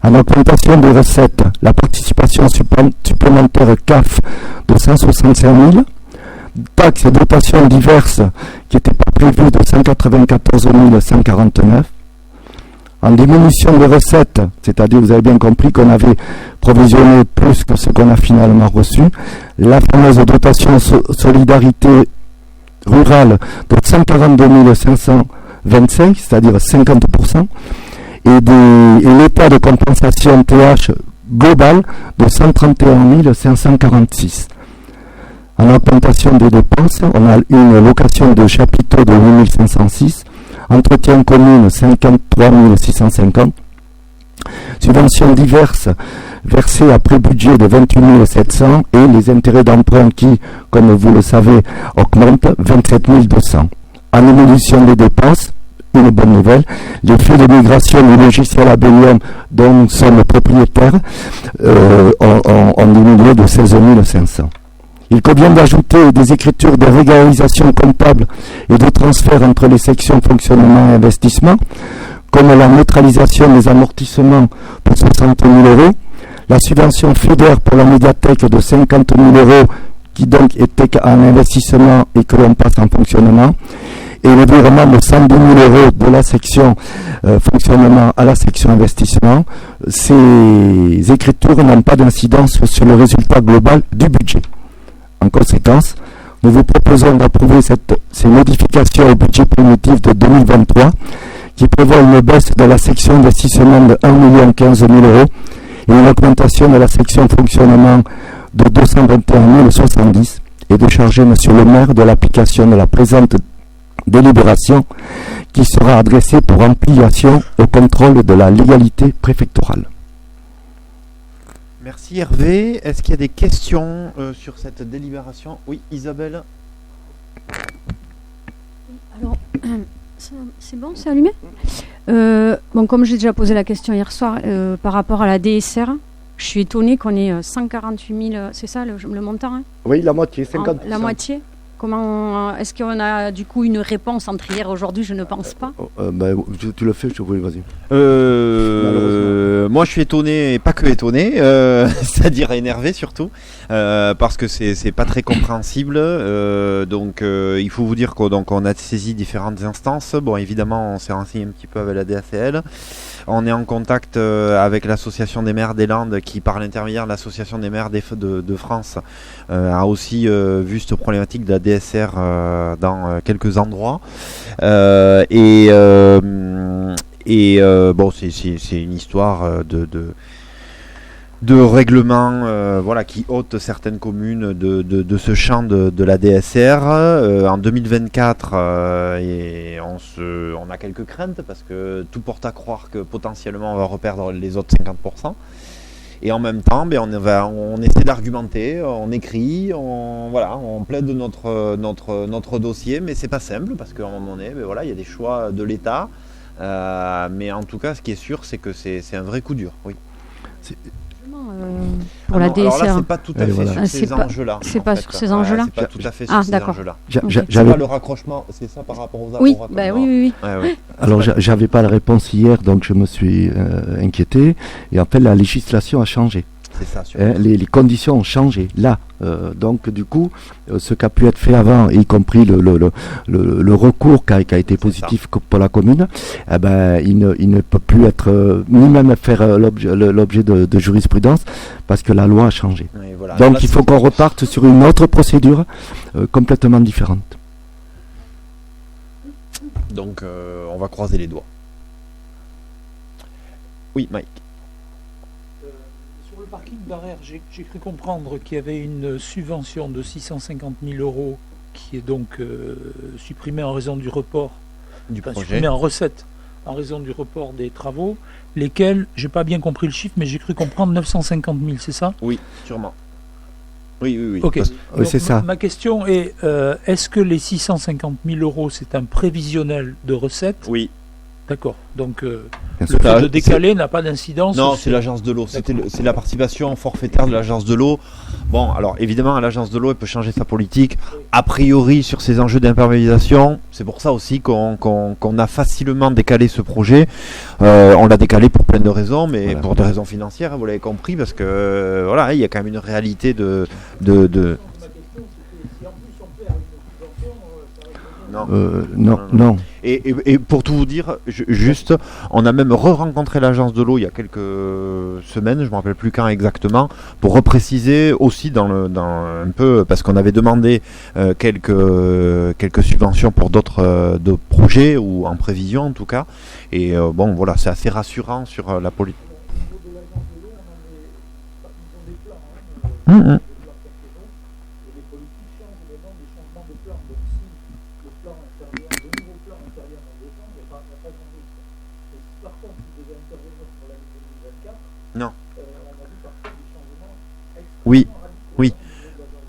en augmentation des recettes, la participation supplémentaire CAF de 165 000, taxes et dotations diverses qui n'étaient pas prévues de 194 149, en diminution des recettes, c'est-à-dire vous avez bien compris qu'on avait provisionné plus que ce qu'on a finalement reçu, la fameuse dotation solidarité rurale de 142 525, c'est-à-dire 50%, et l'état de compensation TH global de 131 546. En augmentation des dépenses, on a une location de chapiteaux de 8 506, entretien commune 53 650, subventions diverses versées après budget de 28 700 et les intérêts d'emprunt qui, comme vous le savez, augmentent 27 200. En évolution des dépenses, une bonne nouvelle, les flux de migration du logiciel Abelium dont nous sommes propriétaires ont diminué de 16 500. Il convient d'ajouter des écritures de régularisation comptable et de transfert entre les sections fonctionnement et investissement, comme la neutralisation des amortissements pour 60 000 €, la subvention FEDER pour la médiathèque de 50 000 € qui donc était en investissement et que l'on passe en fonctionnement, et le virement de 110 000 € de la section fonctionnement à la section investissement. Ces écritures n'ont pas d'incidence sur le résultat global du budget. En conséquence, nous vous proposons d'approuver ces modifications au budget primitif de 2023 qui prévoit une baisse de la section investissement de 1 15 000 € et une augmentation de la section fonctionnement de 221 070 et de charger M. le maire de l'application de la présente délibération qui sera adressée pour ampliation au contrôle de la légalité préfectorale. Merci Hervé. Est-ce qu'il y a des questions sur cette délibération? Oui, Isabelle. Alors, c'est bon, c'est allumé? Bon, comme j'ai déjà posé la question hier soir par rapport à la DSR, je suis étonnée qu'on ait 148 000, c'est ça le montant, hein? Oui, la moitié, 50%. La moitié. Comment est-ce qu'on a du coup une réponse entre hier et aujourd'hui? Je ne pense pas. Tu le fais, je te voulais, vas-y. Moi, je suis étonné, et pas que étonné, c'est-à-dire énervé surtout, parce que c'est pas très compréhensible. Donc, il faut vous dire qu'on a saisi différentes instances. Bon, évidemment, on s'est renseigné un petit peu avec la DACL. On est en contact avec l'association des maires des Landes, qui, par l'intermédiaire de l'association des maires de France, a aussi vu cette problématique de la DSR dans quelques endroits. Bon, c'est une histoire de règlement qui ôte certaines communes de ce champ de la DSR. En 2024, on a quelques craintes parce que tout porte à croire que potentiellement on va reperdre les autres 50%. Et en même temps, on essaie d'argumenter, on écrit, on plaide notre dossier, mais c'est pas simple parce qu'à un moment donné, il y a des choix de l'État. Mais en tout cas, ce qui est sûr, c'est que c'est un vrai coup dur. Oui. Pour la DSR. Alors là, c'est pas tout à fait sur ces enjeux-là. C'est pas sur ces enjeux-là. C'est pas tout à fait sur ces enjeux-là. J'avais pas le raccrochement, c'est ça par rapport aux oui, raccordements. oui. Alors, j'avais pas la réponse hier, donc je me suis inquiété. Et en fait, la législation a changé. C'est ça, les conditions ont changé là. Donc du coup, ce qui a pu être fait avant, y compris le recours qui a été positif pour la commune, il ne peut plus être ni même faire l'objet de jurisprudence parce que la loi a changé. Voilà. Donc il faut qu'on reparte sur une autre procédure complètement différente. Donc on va croiser les doigts. Oui, Mike. Sur le parking Barère, j'ai cru comprendre qu'il y avait une subvention de 650 000 euros qui est donc supprimée en raison du report, supprimée en recette en raison du report des travaux, lesquels, j'ai pas bien compris le chiffre, mais j'ai cru comprendre 950 000, c'est ça? Oui, sûrement. Oui. Ok. C'est ça. Ma question est, est-ce que les 650 000 euros, c'est un prévisionnel de recettes? Oui. D'accord. Donc, le fait de décaler n'a pas d'incidence? Non, c'est l'agence de l'eau. C'est la participation forfaitaire de l'agence de l'eau. Bon, alors évidemment, l'agence de l'eau, elle peut changer sa politique. A priori, sur ces enjeux d'imperméabilisation, c'est pour ça aussi qu'on a facilement décalé ce projet. On l'a décalé pour plein de raisons, mais pour des raisons financières, vous l'avez compris, parce que il y a quand même une réalité de... Non. Et pour tout vous dire, juste, on a même re-rencontré l'agence de l'eau il y a quelques semaines, je ne me rappelle plus quand exactement, pour repréciser aussi dans un peu, parce qu'on avait demandé quelques subventions pour d'autres projets, ou en prévision en tout cas. Et c'est assez rassurant sur la politique. Non.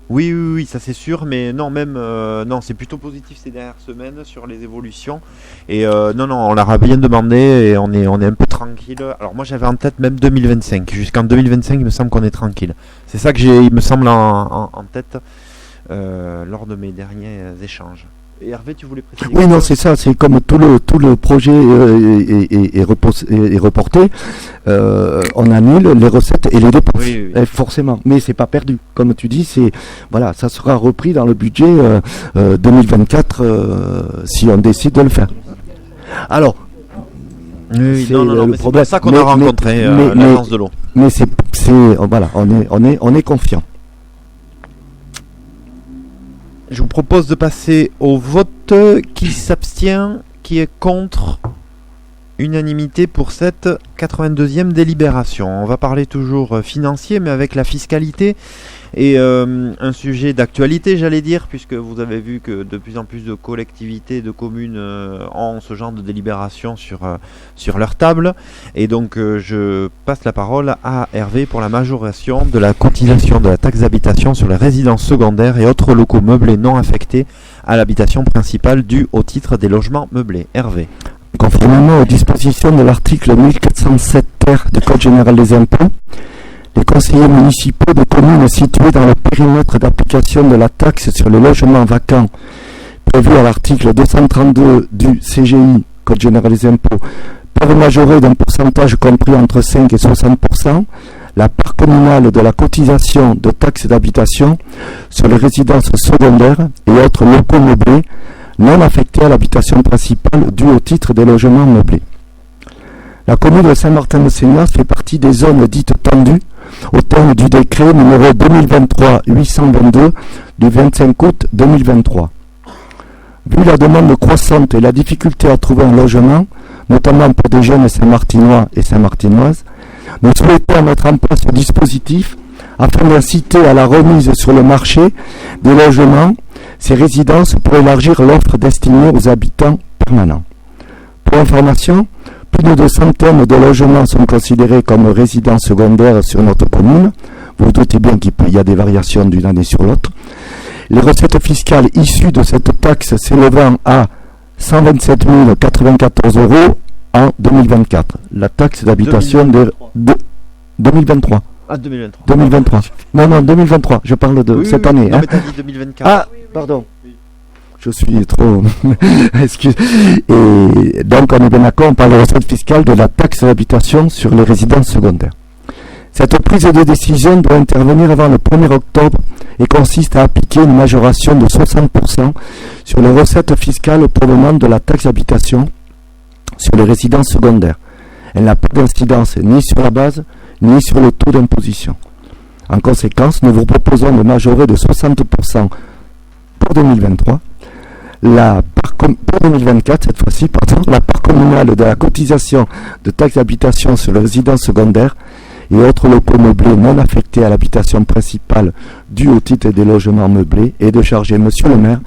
Oui, ça c'est sûr, mais non, non, c'est plutôt positif ces dernières semaines sur les évolutions. Et non, on leur a bien demandé et on est un peu tranquille. Alors moi j'avais en tête même 2025. Jusqu'en 2025, il me semble qu'on est tranquille. C'est ça que il me semble en tête lors de mes derniers échanges. Et Hervé, tu voulais préciser? Oui, non, c'est ça. C'est comme tout le projet est reporté. On annule les recettes et les dépenses, forcément. Mais c'est pas perdu, comme tu dis. Ça sera repris dans le budget 2024 si on décide de le faire. Alors, c'est pour ça qu'on a rencontré l'agence de l'eau. Mais on est confiant. Je vous propose de passer au vote. Qui s'abstient, qui est contre? Unanimité pour cette 82e délibération. On va parler toujours financier, mais avec la fiscalité et un sujet d'actualité, j'allais dire, puisque vous avez vu que de plus en plus de collectivités, de communes ont ce genre de délibération sur leur table. Et donc je passe la parole à Hervé pour la majoration de la cotisation de la taxe d'habitation sur les résidences secondaires et autres locaux meublés non affectés à l'habitation principale due au titre des logements meublés. Hervé. Conformément aux dispositions de l'article 1407 du Code général des impôts, Les conseillers municipaux des communes situées dans le périmètre d'application de la taxe sur les logements vacants prévu à l'article 232 du CGI, Code général des impôts, peuvent majorer d'un pourcentage compris entre 5 et 60% la part communale de la cotisation de taxe d'habitation sur les résidences secondaires et autres locaux meublés non affectés à l'habitation principale due au titre des logements meublés. La commune de Saint-Martin-de-Seignas fait partie des zones dites tendues au terme du décret numéro 2023-822 du 25 août 2023. Vu la demande croissante et la difficulté à trouver un logement, notamment pour des jeunes Saint-Martinois et Saint-Martinoises, nous souhaitons mettre en place ce dispositif afin d'inciter à la remise sur le marché des logements, ces résidences pour élargir l'offre destinée aux habitants permanents. Pour information, plus de centaines de logements sont considérés comme résidences secondaires sur notre commune. Vous vous doutez bien qu'il y a des variations d'une année sur l'autre. Les recettes fiscales issues de cette taxe s'élevant à 127 094 € en 2024. La taxe d'habitation de 2023. Ah, 2023. 2023. Non, 2023. Je parle de cette année. Non, mais t'as dit 2024. Ah, pardon. Je suis trop... Excuse. Et donc, on est bien d'accord, on parle de recettes fiscales de la taxe d'habitation sur les résidences secondaires. Cette prise de décision doit intervenir avant le 1er octobre et consiste à appliquer une majoration de 60% sur les recettes fiscales provenant de la taxe d'habitation sur les résidences secondaires. Elle n'a pas d'incidence ni sur la base, ni sur le taux d'imposition. En conséquence, nous vous proposons de majorer de 60% pour 2023, pour 2024, cette fois-ci, la part communale de la cotisation de taxe d'habitation sur les résidences secondaires et autres locaux meublés non affectés à l'habitation principale due au titre des logements meublés et de charger Monsieur le maire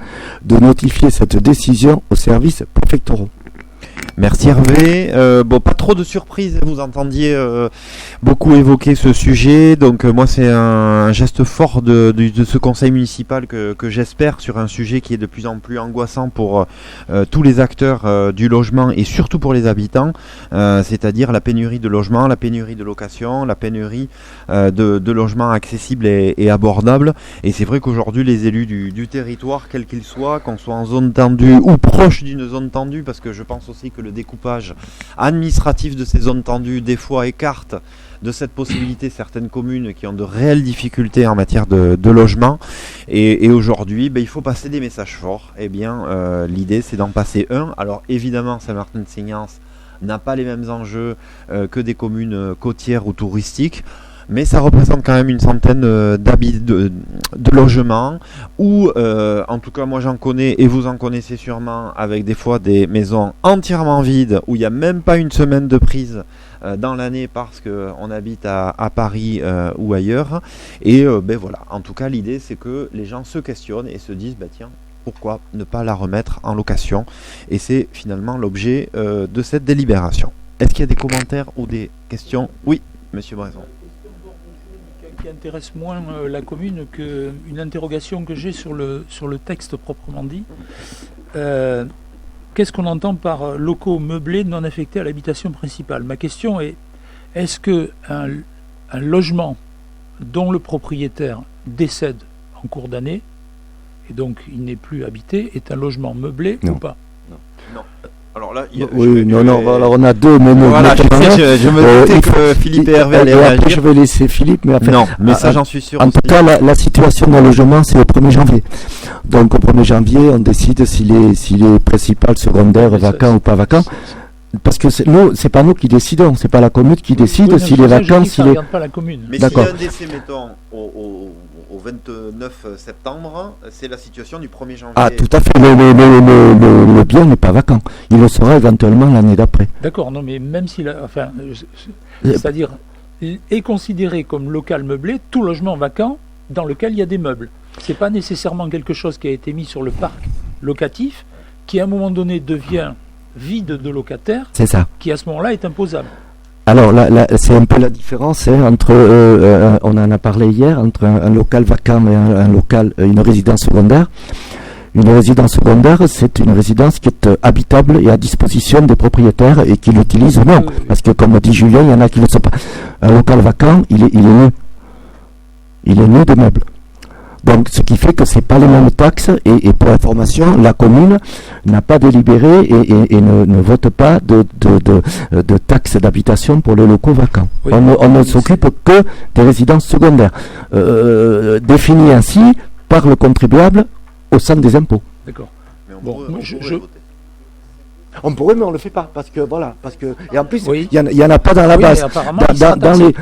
de notifier cette décision aux services préfectoraux. Merci Hervé. Bon, pas trop de surprises, vous entendiez beaucoup évoquer ce sujet, donc moi c'est un geste fort de ce conseil municipal que j'espère sur un sujet qui est de plus en plus angoissant pour tous les acteurs du logement et surtout pour les habitants, c'est-à-dire la pénurie de logements, la pénurie de location, la pénurie de logements accessibles et abordables. Et c'est vrai qu'aujourd'hui les élus du territoire, quels qu'ils soient, qu'on soit en zone tendue ou proche d'une zone tendue, parce que je pense aussi que le découpage administratif de ces zones tendues des fois écarte de cette possibilité certaines communes qui ont de réelles difficultés en matière de logement. Et aujourd'hui, il faut passer des messages forts. Eh bien, l'idée c'est d'en passer un. Alors évidemment, Saint-Martin-de-Seignas n'a pas les mêmes enjeux que des communes côtières ou touristiques, mais ça représente quand même une centaine de logements où, en tout cas moi j'en connais et vous en connaissez sûrement, avec des fois des maisons entièrement vides où il n'y a même pas une semaine de prise dans l'année parce qu'on habite à Paris ou ailleurs. Et voilà, en tout cas l'idée c'est que les gens se questionnent et se disent tiens, pourquoi ne pas la remettre en location? Et c'est finalement l'objet de cette délibération. Est-ce qu'il y a des commentaires ou des questions? Oui, Monsieur Bresson. Qui intéresse moins la commune qu'une interrogation que j'ai sur le texte proprement dit. Qu'est-ce qu'on entend par locaux meublés non affectés à l'habitation principale? Ma question est, est-ce qu'un logement dont le propriétaire décède en cours d'année et donc il n'est plus habité est un logement meublé ou pas? Non. Alors là, alors on a deux mêmes. Voilà, je me doutais que Philippe et Hervé allaient réagir. Je vais laisser Philippe, mais après. Non, mais ça j'en suis sûr. En tout cas, la situation d'un logement, c'est au 1er janvier. Donc au 1er janvier, on décide s'il est principal, secondaire, vacant ou pas vacant. Parce que c'est pas nous qui décidons, c'est pas la commune qui décide s'il est vacant, s'il est. Pas la commune. Mais s'il y a un décès, mettons, au 29 septembre, c'est la situation du 1er janvier. Ah, tout à fait. Le bien n'est pas vacant. Il le sera éventuellement l'année d'après. D'accord, non, mais même s'il c'est-à-dire, est considéré comme local meublé tout logement vacant dans lequel il y a des meubles. C'est pas nécessairement quelque chose qui a été mis sur le parc locatif, qui à un moment donné devient vide de locataires, c'est ça, qui à ce moment-là est imposable. Alors là, c'est un peu la différence entre, on en a parlé hier, entre un local vacant et une résidence secondaire. Une résidence secondaire, c'est une résidence qui est habitable et à disposition des propriétaires et qui l'utilisent ou non. Parce que comme dit Julien, il y en a qui ne le sont pas. Un local vacant, il est nu. Il est nu de meubles. Donc, ce qui fait que c'est pas les mêmes taxes. Et pour information, la commune n'a pas délibéré et ne vote pas de taxes d'habitation pour les locaux vacants. Oui. On ne s'occupe que des résidences secondaires, définies ainsi par le contribuable au centre des impôts. D'accord. Mais Bon, pourrait voter. On pourrait, mais on le fait pas parce que voilà, et en plus, Oui. il y en a pas dans la Oui, base. mais apparemment, Dans ils sont dans taxés. les,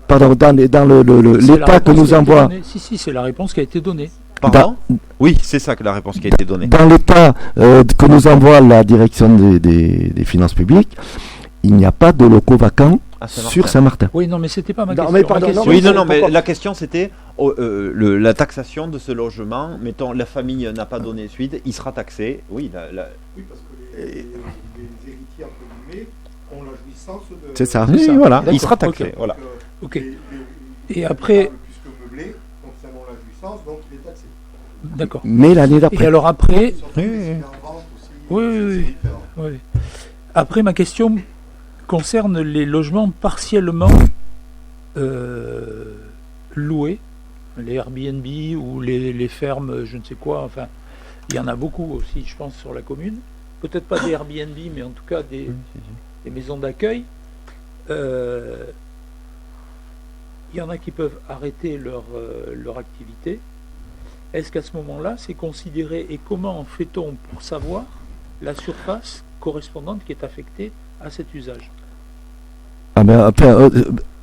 pardon, dans C'est la l'état que réponse nous qui a été envoie, donnée. Si, c'est la réponse qui a été donnée. Pardon ? Oui, c'est ça que la réponse qui a été donnée. dans l'état que nous envoie la direction des finances publiques, il n'y a pas de locaux vacants À Saint-Martin. sur Saint-Martin. Oui, non, mais c'était pas ma Non, question. mais Ma pardon, question, non, Oui, c'est- non, mais pourquoi- la question c'était la taxation de ce logement. Mettons, la famille n'a pas donné suite, il sera taxé. Oui, Oui, parce que les héritiers, entre guillemets, ont la jouissance de... C'est ça. oui, ça. voilà, D'accord, il sera taxé. ok. Voilà. Ok. Et après, Puisque meublé, concernant la jouissance, donc il est taxé. d'accord. Mais l'année Et d'après. alors après, Oui, oui, Il est en vente aussi. Oui, oui, oui. c'est différent. oui. Après ma question concerne les logements partiellement loués, les Airbnb ou les fermes, je ne sais quoi. Enfin, il y en a beaucoup aussi, je pense, sur la commune. Peut-être pas des Airbnb, mais en tout cas des maisons d'accueil. Il y en a qui peuvent arrêter leur activité. Est-ce qu'à ce moment-là, c'est considéré et comment fait-on pour savoir la surface correspondante qui est affectée à cet usage? Ah ben, après,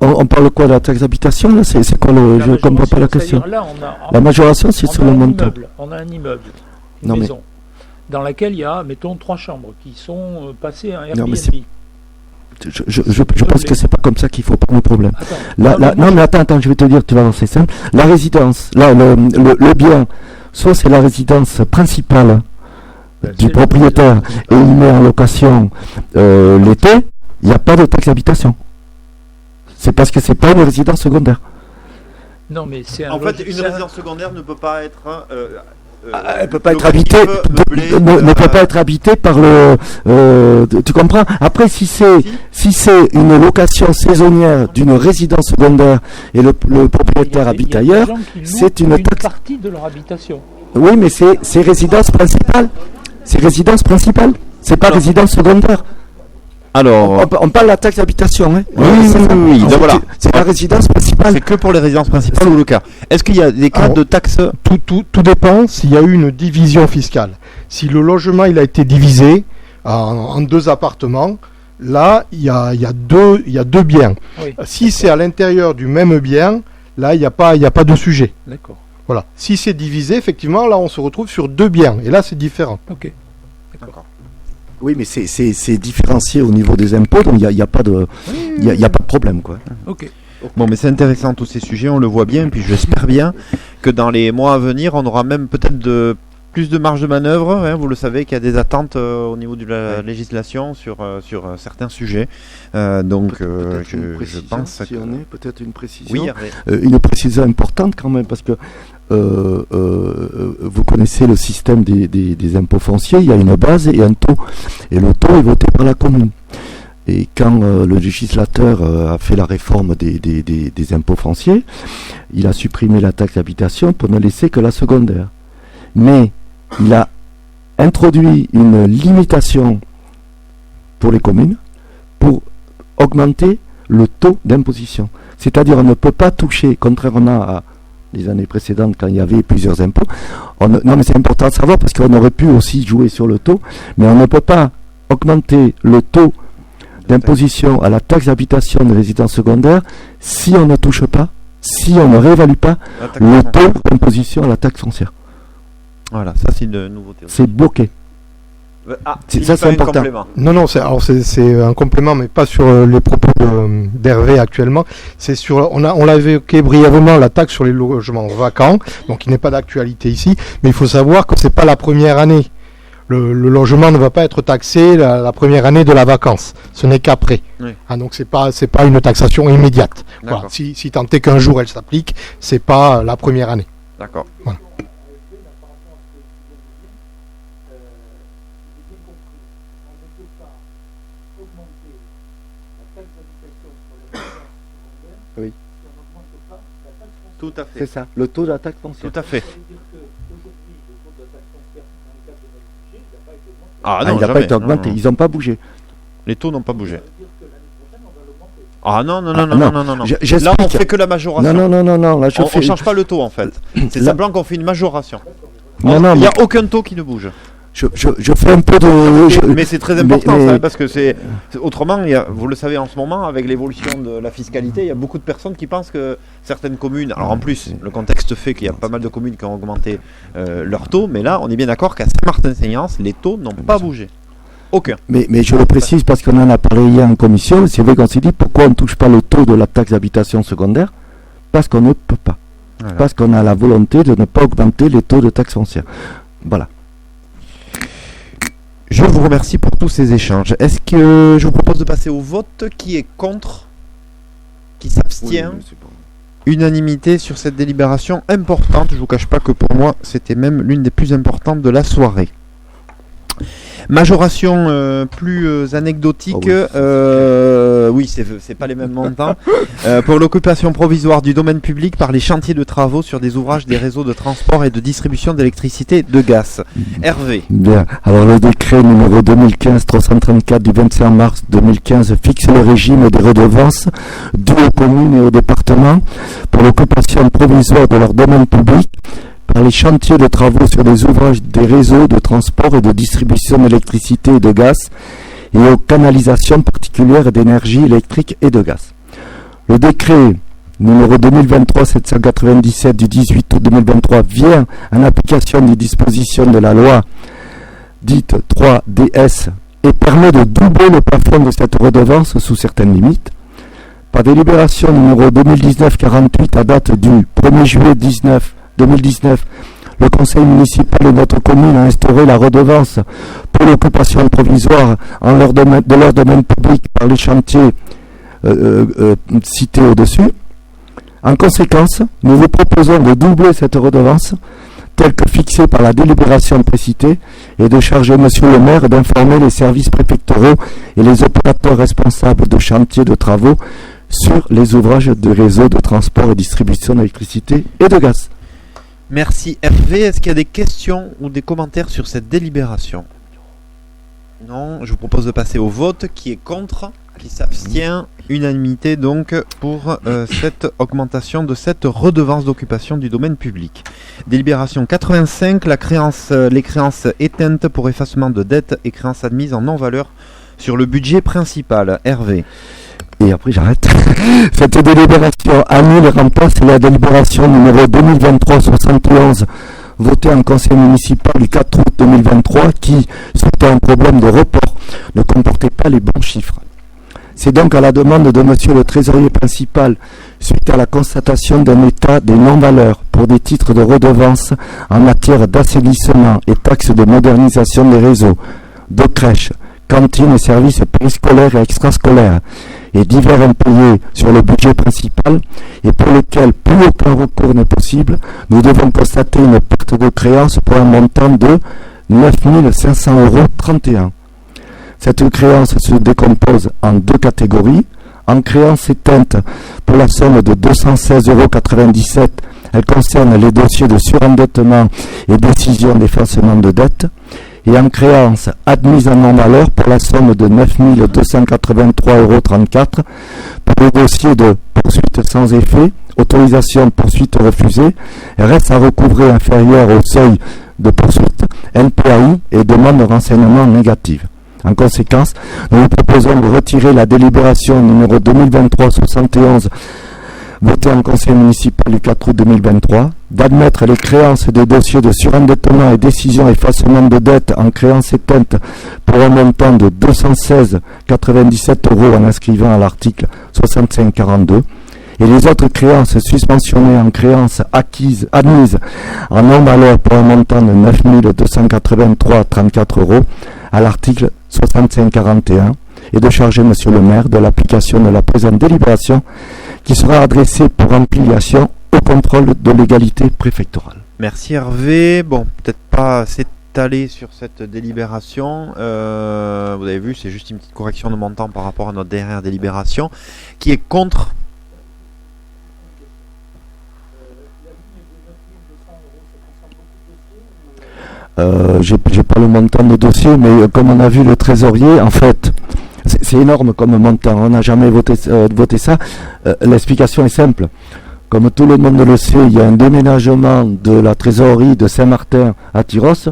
on parle quoi de la taxe d'habitation là c'est quoi le, La je ne comprends pas la majoration, question. c'est-à-dire là, La majoration, c'est sur le montant. On a un immeuble, une Non, mais- maison, dans laquelle il y a, mettons, 3 chambres qui sont passées à un Non, Airbnb. mais c'est- Je pense que c'est pas comme ça qu'il faut prendre le problème. Attends, Non, mais attends, je vais te dire, tu vas voir, c'est simple. La résidence, là, le bien, soit c'est la résidence principale du c'est propriétaire et il met en location l'été, il n'y a pas de taxe d'habitation. C'est parce que c'est pas une résidence secondaire. Non, mais c'est un En fait, logis- une c'est un- résidence secondaire ne peut pas être. Elle peut pas être locative, habitée, meublée, ne peut pas être habitée par le. Tu comprends? Après, si c'est une location saisonnière d'une résidence secondaire et le propriétaire habite il y a des ailleurs, gens qui louent c'est une taxe. partie de leur habitation. Oui, mais c'est résidence principale. C'est résidence principale. C'est pas Alors- résidence secondaire. Alors, On parle de la taxe d'habitation. Hein. Oui, oui, donc voilà. C'est la résidence principale. c'est que pour les résidences principales ou locales. Est-ce qu'il y a des cas Alors, de taxes? Tout dépend s'il y a eu une division fiscale. Si le logement il a été divisé en 2 appartements, là il y a 2 biens. Oui, Si c'est à l'intérieur du même bien, là il n'y a pas de sujet. d'accord. Voilà. Si c'est divisé, effectivement, là on se retrouve sur 2 biens et là c'est différent. Ok. Oui, mais c'est différencié au niveau des impôts, donc il n'y a pas de problème, quoi. Ok. Bon, mais c'est intéressant tous ces sujets, on le voit bien, puis j'espère bien que dans les mois à venir, on aura même peut-être plus de marge de manœuvre. Hein, vous le savez qu'il y a des attentes au niveau de la législation sur certains sujets. Donc, Peut-être je une précision, pense si que... on est, peut-être une précision. Oui, Hervé. Une précision importante quand même, parce que vous connaissez le système des impôts fonciers, il y a une base et un taux. Et le taux est voté par la commune. Et quand le législateur a fait la réforme des impôts fonciers, il a supprimé la taxe d'habitation pour ne laisser que la secondaire. Mais il a introduit une limitation pour les communes pour augmenter le taux d'imposition. C'est-à-dire on ne peut pas toucher, contrairement à les années précédentes quand il y avait plusieurs impôts. Non mais c'est important de savoir parce qu'on aurait pu aussi jouer sur le taux, mais on ne peut pas augmenter le taux d'imposition à la taxe d'habitation des résidences secondaires si on ne touche pas, si on ne réévalue pas La taxe le foncière. taux d'imposition à la taxe foncière. Voilà, ça c'est une nouveauté. aussi. C'est bloqué. Ah, C'est- il ça, fait c'est un important. complément. Non, c'est un complément, mais pas sur les propos d'Hervé actuellement. C'est sur, on l'avait évoqué brièvement, la taxe sur les logements vacants, donc il n'est pas d'actualité ici, mais il faut savoir que c'est pas la première année. Le logement ne va pas être taxé la première année de la vacance. Ce n'est qu'après. Oui. Ah, donc c'est pas une taxation immédiate. Voilà. D'accord. Si tant est qu'un jour elle s'applique, c'est pas la première année. D'accord. Voilà. Oui. Tout à fait. C'est ça, le taux de la taxe foncière. Tout à fait. Ah, non, il n'a pas jamais. été augmenté, Non. ils n'ont pas bougé. Les taux n'ont pas bougé. Ah non, non, Ah, non, non, non, non, non. J'explique. Là, on fait que la majoration. Non, là, On change pas le taux, en fait. C'est Là- simplement qu'on fait une majoration. Non, non, Il n'y a mais- aucun taux qui ne bouge. Je fais un peu de... Mais c'est très important, mais- ça, parce que autrement, vous le savez en ce moment, avec l'évolution de la fiscalité, il y a beaucoup de personnes qui pensent que certaines communes, alors en plus, le contexte fait qu'il y a pas mal de communes qui ont augmenté leur taux, mais là, on est bien d'accord qu'à Saint-Martin-Seignance, les taux n'ont pas bougé. Aucun. Mais je le précise parce qu'on en a parlé hier en commission, c'est vrai qu'on s'est dit pourquoi on ne touche pas le taux de la taxe d'habitation secondaire, parce qu'on ne peut pas. Voilà. Parce qu'on a la volonté de ne pas augmenter les taux de taxe foncière. Voilà. Je vous remercie pour tous ces échanges. Est-ce que je vous propose de passer au vote? Qui est contre? Qui s'abstient? Unanimité sur cette délibération importante. Je vous cache pas que pour moi, c'était même l'une des plus importantes de la soirée. Majoration plus anecdotique. Oui, c'est pas les mêmes montants. Pour l'occupation provisoire du domaine public par les chantiers de travaux sur des ouvrages des réseaux de transport et de distribution d'électricité et de gaz. Hervé. Bien. Alors le décret numéro 2015-334 du 25 mars 2015 fixe le régime des redevances dues aux communes et aux départements pour l'occupation provisoire de leur domaine public par les chantiers de travaux sur des ouvrages des réseaux de transport et de distribution d'électricité et de gaz et aux canalisations particulières d'énergie électrique et de gaz. Le décret numéro 2023-797 du 18 août 2023 vient en application des dispositions de la loi dite 3DS et permet de doubler le plafond de cette redevance sous certaines limites. Par délibération numéro 2019-48 à date du 1er juillet 2019, le conseil municipal de notre commune a instauré la redevance pour l'occupation provisoire de leur domaine public par les chantiers cités au-dessus. En conséquence, nous vous proposons de doubler cette redevance telle que fixée par la délibération précitée et de charger Monsieur le maire d'informer les services préfectoraux et les opérateurs responsables de chantiers de travaux sur les ouvrages de réseaux de transport et distribution d'électricité et de gaz. Merci Hervé. Est-ce qu'il y a des questions ou des commentaires sur cette délibération? Non, je vous propose de passer au vote. Qui est contre? Qui s'abstient? Unanimité donc pour cette augmentation de cette redevance d'occupation du domaine public. Délibération 85, les créances éteintes pour effacement de dettes et créances admises en non-valeur sur le budget principal. Hervé. Et après j'arrête. Cette délibération annule et remplace la délibération numéro 2023-71 votée en conseil municipal du 4 août 2023 qui, suite à un problème de report, ne comportait pas les bons chiffres. C'est donc à la demande de Monsieur le Trésorier principal, suite à la constatation d'un état des non-valeurs pour des titres de redevance en matière d'assainissement et taxes de modernisation des réseaux, de crèches, cantines et services périscolaires et extrascolaires, et divers impayés sur le budget principal, et pour lesquels plus aucun recours n'est possible, nous devons constater une perte de créance pour un montant de 9 500,31 €. Cette créance se décompose en deux catégories. En créance éteinte pour la somme de 216,97 €, elle concerne les dossiers de surendettement et décision d'effacement de dette. Et en créance admise en non-valeur pour la somme de 9 283,34 € pour le dossier de poursuite sans effet, autorisation de poursuite refusée, reste à recouvrer inférieur au seuil de poursuite, NPAI et demande de renseignement négative. En conséquence, nous vous proposons de retirer la délibération numéro 2023-71 votée en conseil municipal du 4 août 2023, d'admettre les créances des dossiers de surendettement et décision effacement de dette en créance éteinte pour un montant de 216,97 € en inscrivant à l'article 6542, et les autres créances suspensionnées en créances admises en non-valeur pour un montant de 9 283,34 € à l'article 6541, et de charger Monsieur le maire de l'application de la présente délibération qui sera adressée pour ampliation au contrôle de légalité préfectorale. Merci Hervé. Bon, peut-être pas. C'est étalé sur cette délibération. Vous avez vu, c'est juste une petite correction de montant par rapport à notre dernière délibération. Qui est contre? J'ai pas le montant de dossier, mais comme on a vu le trésorier, en fait, c'est énorme comme montant. On n'a jamais voté ça. L'explication est simple. Comme tout le monde le sait, il y a un déménagement de la trésorerie de Saint-Martin à Tyros,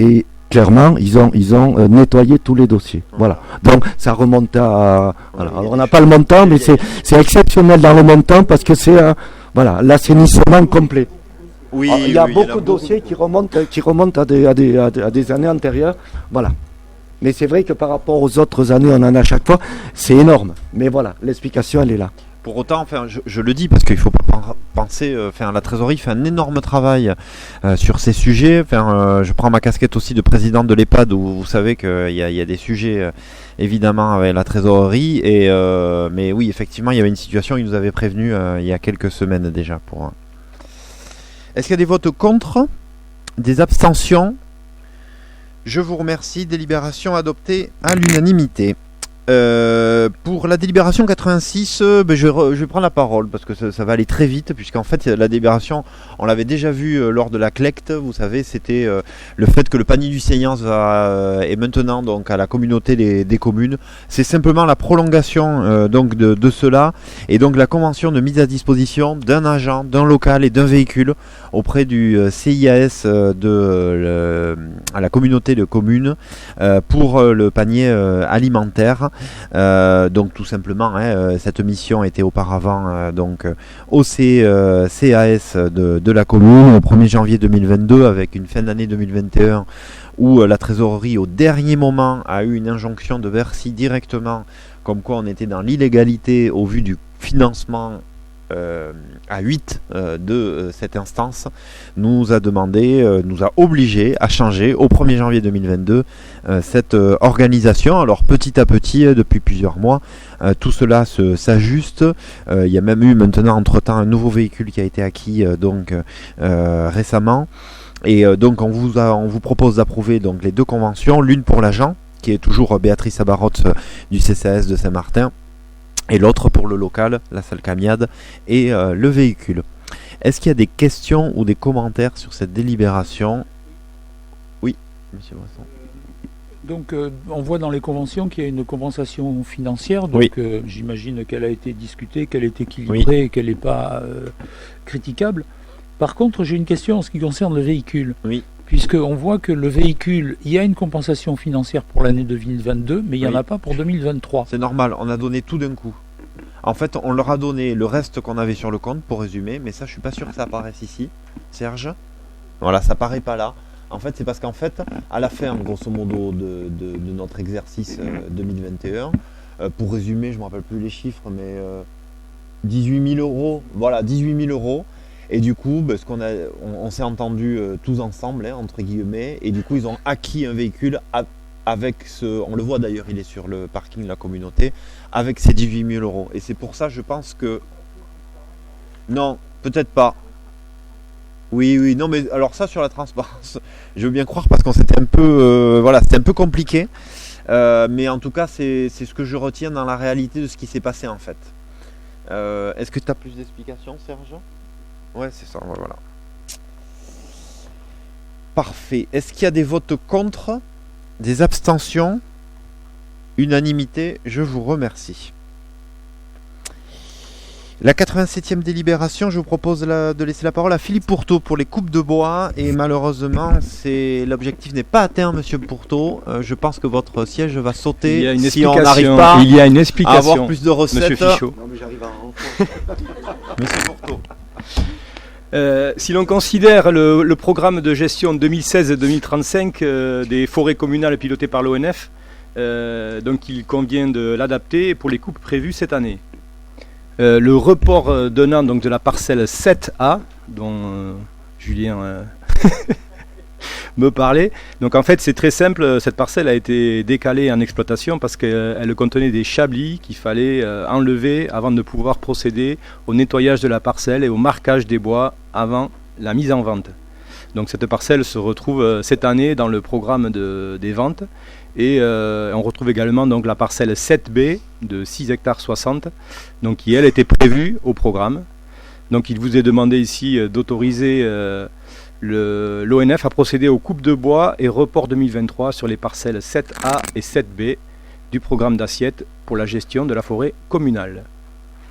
et clairement, ils ont nettoyé tous les dossiers. Voilà. Donc, ça remonte à... Voilà. Alors, on n'a pas le montant, mais c'est exceptionnel dans le montant parce que c'est l'assainissement complet. Oui, il y a beaucoup de dossiers qui remontent à des années antérieures. Voilà. Mais c'est vrai que par rapport aux autres années, on en a à chaque fois. C'est énorme. Mais voilà, l'explication, elle est là. Pour autant, je le dis parce qu'il ne faut pas penser, la trésorerie fait un énorme travail sur ces sujets. Je prends ma casquette aussi de président de l'EHPAD où vous savez qu'il y a des sujets évidemment avec la trésorerie. Mais oui, effectivement, il y avait une situation, ils nous avaient prévenu il y a quelques semaines déjà. Est-ce qu'il y a des votes contre? Des abstentions? Je vous remercie. Délibération adoptée à l'unanimité. Pour la délibération 86, je vais prendre la parole parce que ça va aller très vite, puisqu'en fait la délibération, on l'avait déjà vu lors de la CLECT, vous savez, c'était le fait que le panier du séance est maintenant donc à la communauté des communes. C'est simplement la prolongation donc de cela, et donc la convention de mise à disposition d'un agent, d'un local et d'un véhicule auprès du CIAS à la communauté de communes pour le panier alimentaire. Donc tout simplement, cette mission était auparavant au CAS de la commune au 1er janvier 2022 avec une fin d'année 2021 où la trésorerie au dernier moment a eu une injonction de Bercy directement comme quoi on était dans l'illégalité au vu du financement à 8 de cette instance, nous a demandé, nous a obligé à changer au 1er janvier 2022 cette organisation. Alors petit à petit, depuis plusieurs mois, tout cela s'ajuste. Il y a même eu maintenant entre-temps un nouveau véhicule qui a été acquis récemment. Et donc on vous propose d'approuver donc les deux conventions, l'une pour l'agent, qui est toujours Béatrice Abarotte du CCAS de Saint-Martin, et l'autre pour le local, la salle Camiade, et le véhicule. Est-ce qu'il y a des questions ou des commentaires sur cette délibération? Oui, monsieur Bresson. Donc on voit dans les conventions qu'il y a une compensation financière, donc oui. J'imagine qu'elle a été discutée, qu'elle est équilibrée, oui. Et qu'elle n'est pas critiquable. Par contre, j'ai une question en ce qui concerne le véhicule. Oui. Puisqu'on voit que le véhicule, il y a une compensation financière pour l'année 2022, mais il n'y en a pas pour 2023. C'est normal, on a donné tout d'un coup. En fait, on leur a donné le reste qu'on avait sur le compte, pour résumer, mais ça, je suis pas sûr que ça apparaisse ici. Serge? Voilà, ça paraît pas là. En fait, c'est parce qu'en fait, à la fin, grosso modo, de notre exercice 2021, pour résumer, je ne me rappelle plus les chiffres, mais 18 000 euros, voilà, 18 000 euros. Et du coup, parce on s'est entendus tous ensemble, entre guillemets, et du coup, ils ont acquis un véhicule avec on le voit d'ailleurs, il est sur le parking de la communauté, avec ces 18 000 euros. Et c'est pour ça, je pense que... Non, peut-être pas. Oui, non, mais alors ça, sur la transparence, je veux bien croire, parce qu'on s'était un peu... c'était un peu compliqué. Mais en tout cas, c'est ce que je retiens dans la réalité de ce qui s'est passé, en fait. Est-ce que tu as plus d'explications, Serge ? Ouais, c'est ça, voilà. Parfait. Est-ce qu'il y a des votes contre? Des abstentions? Unanimité, je vous remercie. La 87e délibération, je vous propose de laisser la parole à Philippe Pourteau pour les coupes de bois. Et malheureusement, l'objectif n'est pas atteint, monsieur Pourteau. Je pense que votre siège va sauter si on n'arrive pas à avoir plus de recettes. Monsieur Fichot. Non, mais j'arrive à monsieur Pourteau. Si l'on considère le programme de gestion 2016-2035 des forêts communales pilotées par l'ONF, donc il convient de l'adapter pour les coupes prévues cette année. Le report d'un an donc de la parcelle 7A, dont Julien me parlait. Donc en fait c'est très simple, cette parcelle a été décalée en exploitation parce qu'elle contenait des chablis qu'il fallait enlever avant de pouvoir procéder au nettoyage de la parcelle et au marquage des bois avant la mise en vente. Donc cette parcelle se retrouve cette année dans le programme des ventes. Et on retrouve également donc la parcelle 7B de 6 hectares 60, donc qui elle était prévue au programme. Donc il vous est demandé ici d'autoriser l'ONF à procéder aux coupes de bois et report 2023 sur les parcelles 7A et 7B du programme d'assiette pour la gestion de la forêt communale.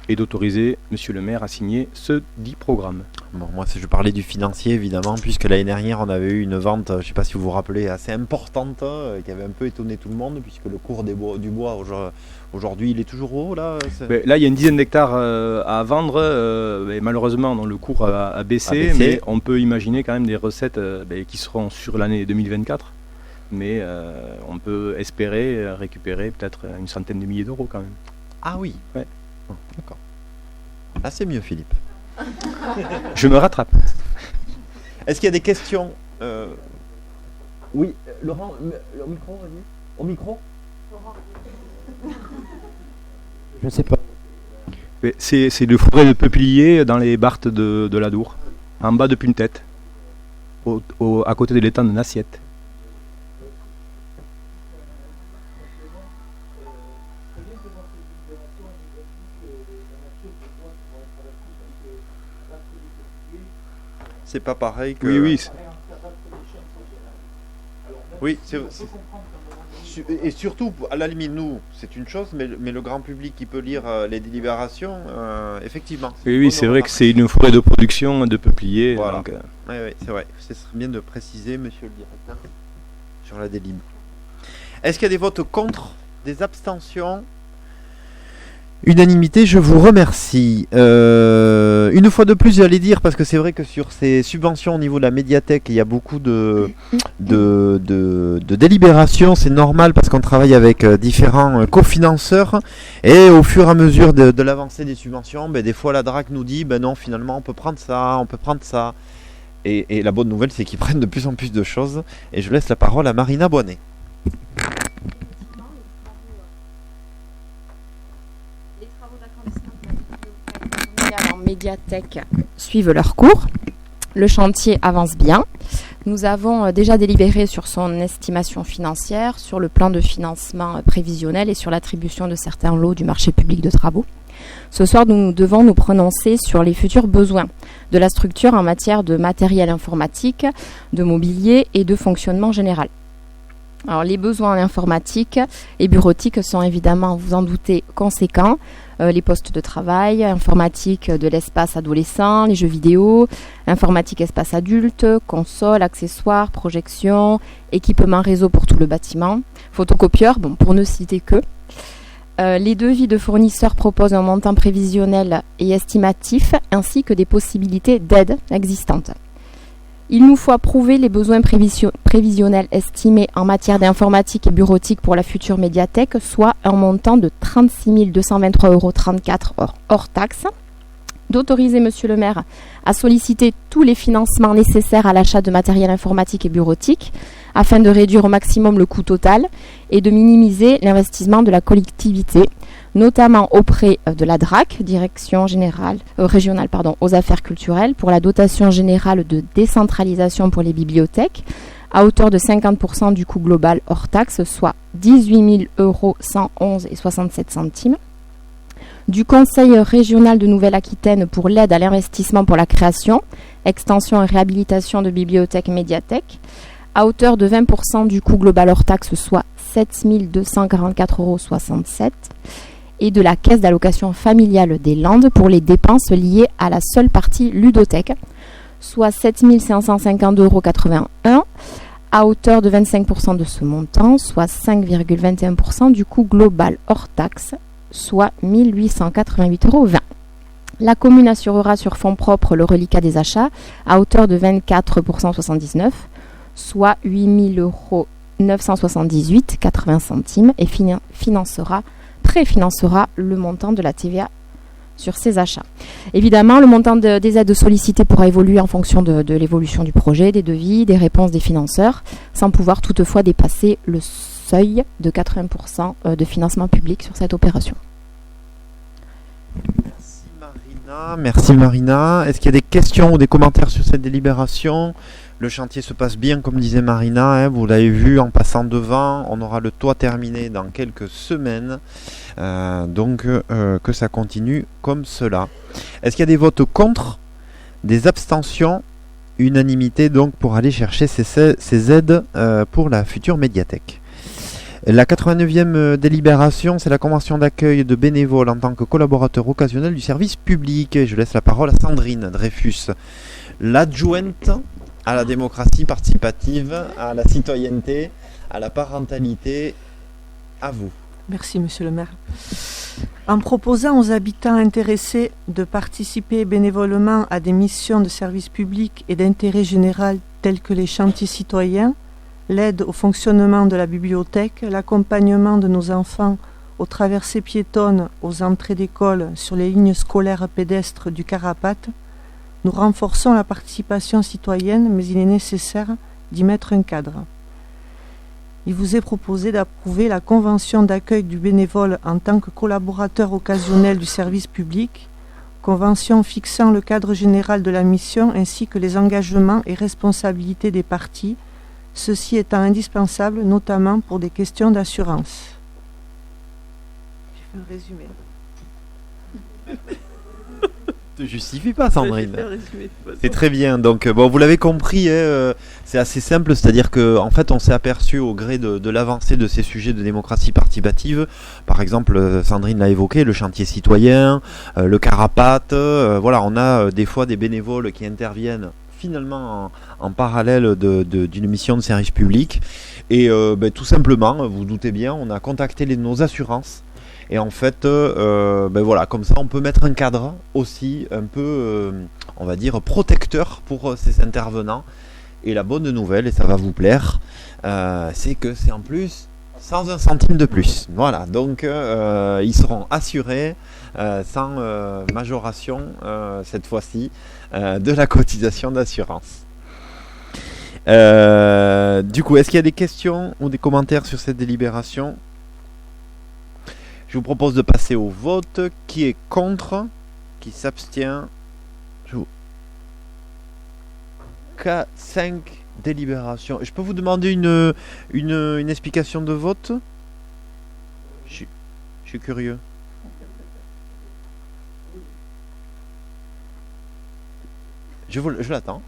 Et d'autoriser Monsieur le maire à signer ce dit programme. Bon, moi, je parlais du financier, évidemment, puisque l'année dernière, on avait eu une vente, je ne sais pas si vous vous rappelez, assez importante, qui avait un peu étonné tout le monde, puisque le cours du bois, aujourd'hui, il est toujours haut, là. Là, il y a une dizaine d'hectares à vendre, et malheureusement, le cours a baissé, mais on peut imaginer quand même des recettes qui seront sur l'année 2024. Mais on peut espérer récupérer peut-être une centaine de milliers d'euros quand même. Ah oui. Ouais. Oh, d'accord. Là, c'est mieux, Philippe. Je me rattrape. Est-ce qu'il y a des questions Oui, Laurent, au micro, vas-y. Au micro Je ne sais pas. C'est le forêt de peuplier dans les barthes de l'Adour, en bas de Punetette, à côté de l'étang de Nassiette. C'est pas pareil que... Oui. Oui, et surtout, à la limite, nous, c'est une chose, mais le grand public qui peut lire les délibérations, effectivement. Oui, c'est vrai que c'est une forêt de production de peupliers. Voilà. Donc, Oui, c'est vrai. Ce serait bien de préciser, monsieur le directeur, sur la délib. Est-ce qu'il y a des votes contre, des abstentions? Unanimité, je vous remercie. Une fois de plus, j'allais dire, parce que c'est vrai que sur ces subventions au niveau de la médiathèque, il y a beaucoup de délibérations. C'est normal parce qu'on travaille avec différents cofinanceurs. Et au fur et à mesure de l'avancée des subventions, des fois la DRAC nous dit, non, finalement, on peut prendre ça, on peut prendre ça. Et la bonne nouvelle, c'est qu'ils prennent de plus en plus de choses. Et je laisse la parole à Marina Boinet. En médiathèque suivent leur cours. Le chantier avance bien. Nous avons déjà délibéré sur son estimation financière, sur le plan de financement prévisionnel et sur l'attribution de certains lots du marché public de travaux. Ce soir, nous devons nous prononcer sur les futurs besoins de la structure en matière de matériel informatique, de mobilier et de fonctionnement général. Alors, les besoins informatiques et bureautiques sont évidemment, vous en doutez, conséquents. Les postes de travail, informatique de l'espace adolescent, les jeux vidéo, informatique espace adulte, console, accessoires, projection, équipement réseau pour tout le bâtiment, photocopieur, pour ne citer que. Les devis de fournisseurs proposent un montant prévisionnel et estimatif, ainsi que des possibilités d'aide existantes. Il nous faut approuver les besoins prévisionnels estimés en matière d'informatique et bureautique pour la future médiathèque, soit un montant de 36 223,34 € hors taxe. D'autoriser Monsieur le maire à solliciter tous les financements nécessaires à l'achat de matériel informatique et bureautique, afin de réduire au maximum le coût total et de minimiser l'investissement de la collectivité, notamment auprès de la DRAC, Direction régionale aux affaires culturelles, pour la dotation générale de décentralisation pour les bibliothèques, à hauteur de 50% du coût global hors taxe, soit 18 111,67 €. Du Conseil régional de Nouvelle-Aquitaine pour l'aide à l'investissement pour la création, extension et réhabilitation de bibliothèques et médiathèques, à hauteur de 20% du coût global hors taxe, soit 7 244,67 €, et de la Caisse d'allocation familiale des Landes pour les dépenses liées à la seule partie ludothèque, soit 7 550,81 €, à hauteur de 25% de ce montant, soit 5,21% du coût global hors taxe, soit 1 888,20 €. La commune assurera sur fonds propres le reliquat des achats à hauteur de 24,79 %, soit 8 978,80 € et préfinancera le montant de la TVA sur ces achats. Évidemment, le montant des aides sollicitées pourra évoluer en fonction de l'évolution du projet, des devis, des réponses des financeurs, sans pouvoir toutefois dépasser le seuil de 80% de financement public sur cette opération. Merci Marina. Merci Marina. Est-ce qu'il y a des questions ou des commentaires sur cette délibération? Le chantier se passe bien, comme disait Marina, hein, vous l'avez vu en passant devant. On aura le toit terminé dans quelques semaines. Donc que ça continue comme cela. Est-ce qu'il y a des votes contre? Des abstentions? Unanimité donc pour aller chercher ces aides pour la future médiathèque. La 89e délibération, c'est la convention d'accueil de bénévoles en tant que collaborateurs occasionnels du service public. Je laisse la parole à Sandrine Dreyfus, l'adjointe à la démocratie participative, à la citoyenneté, à la parentalité. À vous. Merci, monsieur le maire. En proposant aux habitants intéressés de participer bénévolement à des missions de service public et d'intérêt général telles que les chantiers citoyens, l'aide au fonctionnement de la bibliothèque, l'accompagnement de nos enfants aux traversées piétonnes, aux entrées d'école sur les lignes scolaires pédestres du Carapate, nous renforçons la participation citoyenne, mais il est nécessaire d'y mettre un cadre. Il vous est proposé d'approuver la convention d'accueil du bénévole en tant que collaborateur occasionnel du service public, convention fixant le cadre général de la mission ainsi que les engagements et responsabilités des parties, ceci étant indispensable notamment pour des questions d'assurance. J'ai fait un résumé. Ne justifie pas, Sandrine. C'est très bien. Donc, bon, vous l'avez compris, c'est assez simple, c'est-à-dire que, en fait, on s'est aperçu au gré de l'avancée de ces sujets de démocratie participative. Par exemple, Sandrine l'a évoqué, le chantier citoyen, le Carapate. Voilà, on a des fois des bénévoles qui interviennent finalement en parallèle d'une mission de service public. Et tout simplement, vous doutez bien, on a contacté nos assurances. Et en fait, voilà, comme ça, on peut mettre un cadre aussi un peu, on va dire, protecteur pour ces intervenants. Et la bonne nouvelle, et ça va vous plaire, c'est que c'est en plus sans un centime de plus. Voilà, donc ils seront assurés sans majoration cette fois-ci de la cotisation d'assurance. Du coup, est-ce qu'il y a des questions ou des commentaires sur cette délibération ? Je vous propose de passer au vote. Qui est contre? Qui s'abstient? 5 délibérations. Je peux vous demander une explication de vote? Je suis curieux. Je l'attends.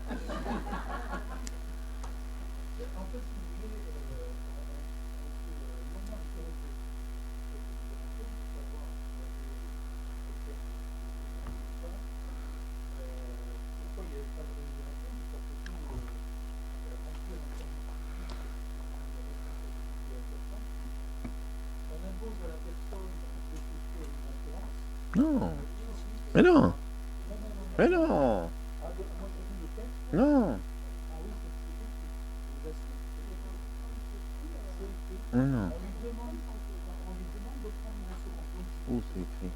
Non. Mais non. Mais non. Non. Non. Où c'est écrit?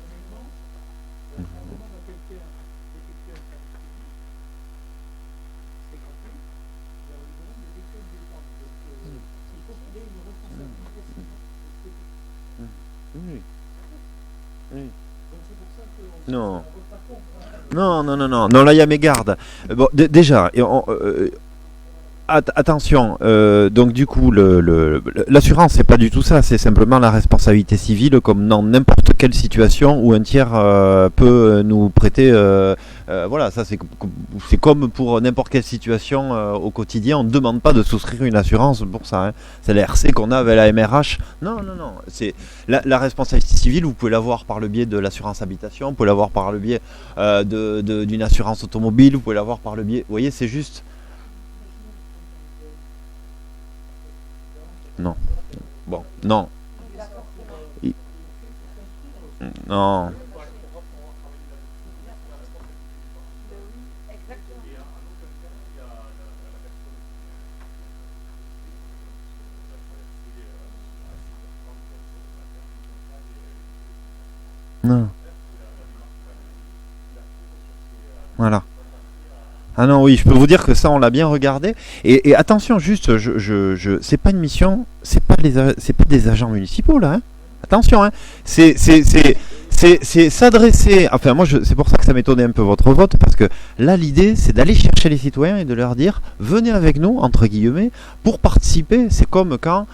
Oui. Non. Non, là il y a mes gardes. Bon, déjà, attention, donc du coup, l'assurance, c'est pas du tout ça, c'est simplement la responsabilité civile, comme dans n'importe quelle situation où un tiers peut nous prêter. Voilà, ça c'est comme pour n'importe quelle situation au quotidien, on ne demande pas de souscrire une assurance pour ça. Hein. C'est la RC qu'on a avec la MRH. Non, c'est la responsabilité civile, vous pouvez l'avoir par le biais de l'assurance habitation, vous pouvez l'avoir par le biais d'une assurance automobile, vous pouvez l'avoir par le biais. Vous voyez, c'est juste. Non. Bon, non. Non. Non. Voilà. Ah non, oui, je peux vous dire que ça, on l'a bien regardé. Et attention, juste, c'est pas une mission, c'est pas des agents municipaux là. Hein. Attention, hein. C'est c'est s'adresser. Enfin, moi, c'est pour ça que ça m'étonnait un peu votre vote, parce que là, l'idée, c'est d'aller chercher les citoyens et de leur dire, venez avec nous, entre guillemets, pour participer. C'est comme quand,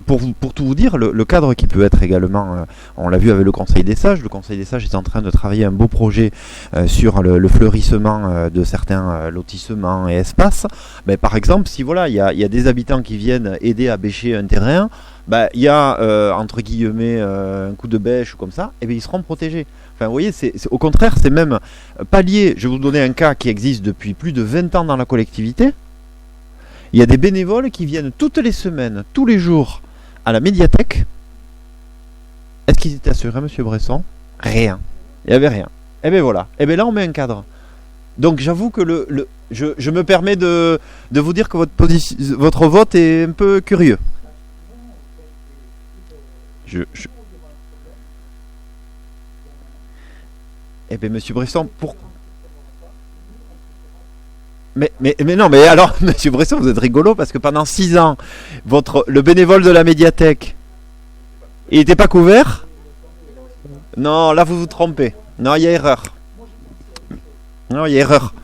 pour tout vous dire, le cadre qui peut être également, on l'a vu avec le Conseil des Sages. Le Conseil des Sages est en train de travailler un beau projet sur le fleurissement de certains lotissements et espaces. Mais par exemple, si voilà, il y a des habitants qui viennent aider à bêcher un terrain. Il y a, entre guillemets, un coup de bêche ou comme ça, et bien ils seront protégés. Enfin, vous voyez, au contraire, c'est même pallier. Je vais vous donner un cas qui existe depuis plus de 20 ans dans la collectivité. Il y a des bénévoles qui viennent toutes les semaines, tous les jours, à la médiathèque. Est-ce qu'ils étaient assurés, monsieur Bresson? Rien. Il n'y avait rien. Et bien voilà. Et bien là, on met un cadre. Donc j'avoue que je me permets de vous dire que votre vote est un peu curieux. Eh bien, monsieur Bresson, mais non, mais alors, monsieur Bresson, vous êtes rigolo parce que pendant 6 ans, le bénévole de la médiathèque, il n'était pas couvert? Non, là, vous vous trompez. Non, il y a erreur. Non, il y a erreur.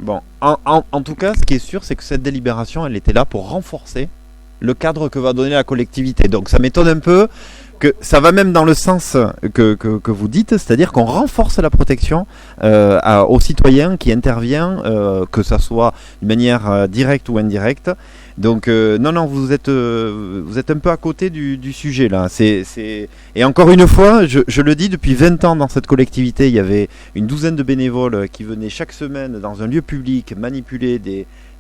Bon, en tout cas, ce qui est sûr, c'est que cette délibération, elle était là pour renforcer le cadre que va donner la collectivité. Donc ça m'étonne un peu que ça va même dans le sens que vous dites, c'est-à-dire qu'on renforce la protection aux citoyens qui interviennent, que ça soit de manière directe ou indirecte. Donc non, vous êtes un peu à côté du sujet là. Et encore une fois, je le dis, depuis 20 ans dans cette collectivité, il y avait une douzaine de bénévoles qui venaient chaque semaine dans un lieu public manipuler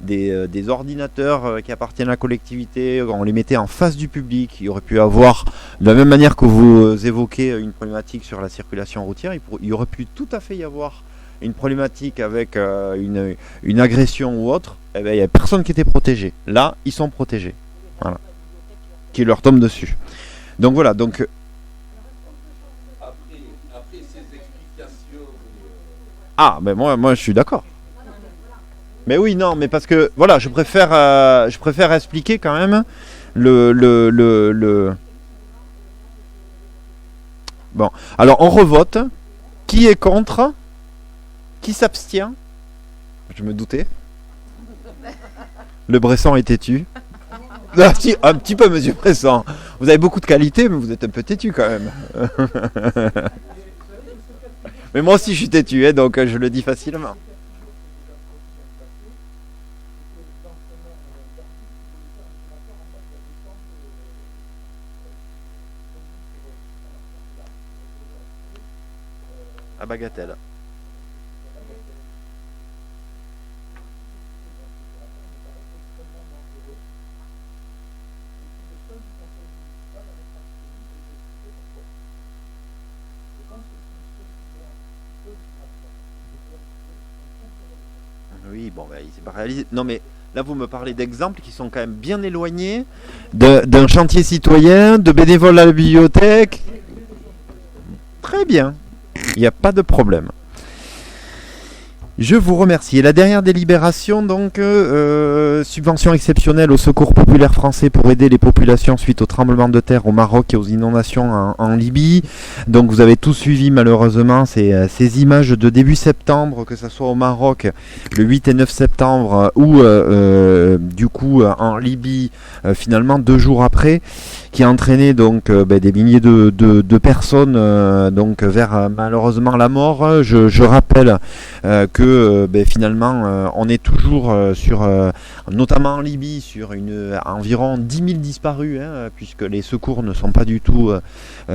des ordinateurs qui appartiennent à la collectivité. On les mettait en face du public. Il aurait pu avoir, de la même manière que vous évoquez une problématique sur la circulation routière, il aurait pu tout à fait y avoir une problématique avec une agression ou autre. Eh bien, il n'y a personne qui était protégé. Là, ils sont protégés. Voilà. Qui leur tombe dessus. Donc voilà. Donc après ces explications. Ah, ben moi je suis d'accord. Mais oui, non, mais parce que voilà, je préfère expliquer quand même le. Bon, alors on revote. Qui est contre? Qui s'abstient? Je me doutais. Le Bresson est têtu. Un petit peu, monsieur Bresson. Vous avez beaucoup de qualités, mais vous êtes un peu têtu quand même. Mais moi aussi je suis têtu, hein, donc je le dis facilement. À Bagatelle. Oui, bon, il s'est pas réalisé. Non, mais là, vous me parlez d'exemples qui sont quand même bien éloignés d'un chantier citoyen, de bénévoles à la bibliothèque. Très bien. Il n'y a pas de problème. Je vous remercie. Et la dernière délibération, donc, subvention exceptionnelle au Secours populaire français pour aider les populations suite au tremblement de terre au Maroc et aux inondations en Libye. Donc vous avez tous suivi malheureusement ces images de début septembre, que ce soit au Maroc le 8 et 9 septembre ou du coup en Libye finalement 2 jours après, qui a entraîné donc des milliers de personnes donc vers malheureusement la mort. Je rappelle que finalement on est toujours sur, notamment en Libye, sur environ 10 000 disparus, puisque les secours ne sont pas du tout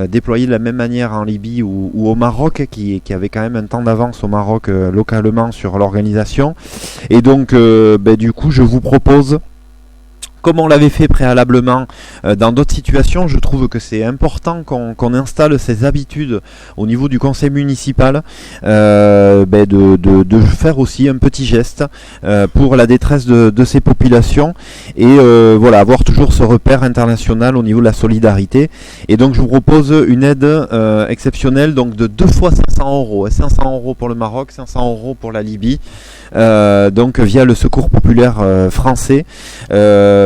déployés de la même manière en Libye ou au Maroc, qui avait quand même un temps d'avance au Maroc localement sur l'organisation. Et donc du coup je vous propose Comme on l'avait fait préalablement dans d'autres situations, je trouve que c'est important qu'on installe ces habitudes au niveau du conseil municipal, de faire aussi un petit geste pour la détresse de ces populations et avoir toujours ce repère international au niveau de la solidarité. Et donc je vous propose une aide exceptionnelle donc de 2 fois 500 €, 500 € pour le Maroc, 500 € pour la Libye, donc via le Secours populaire français.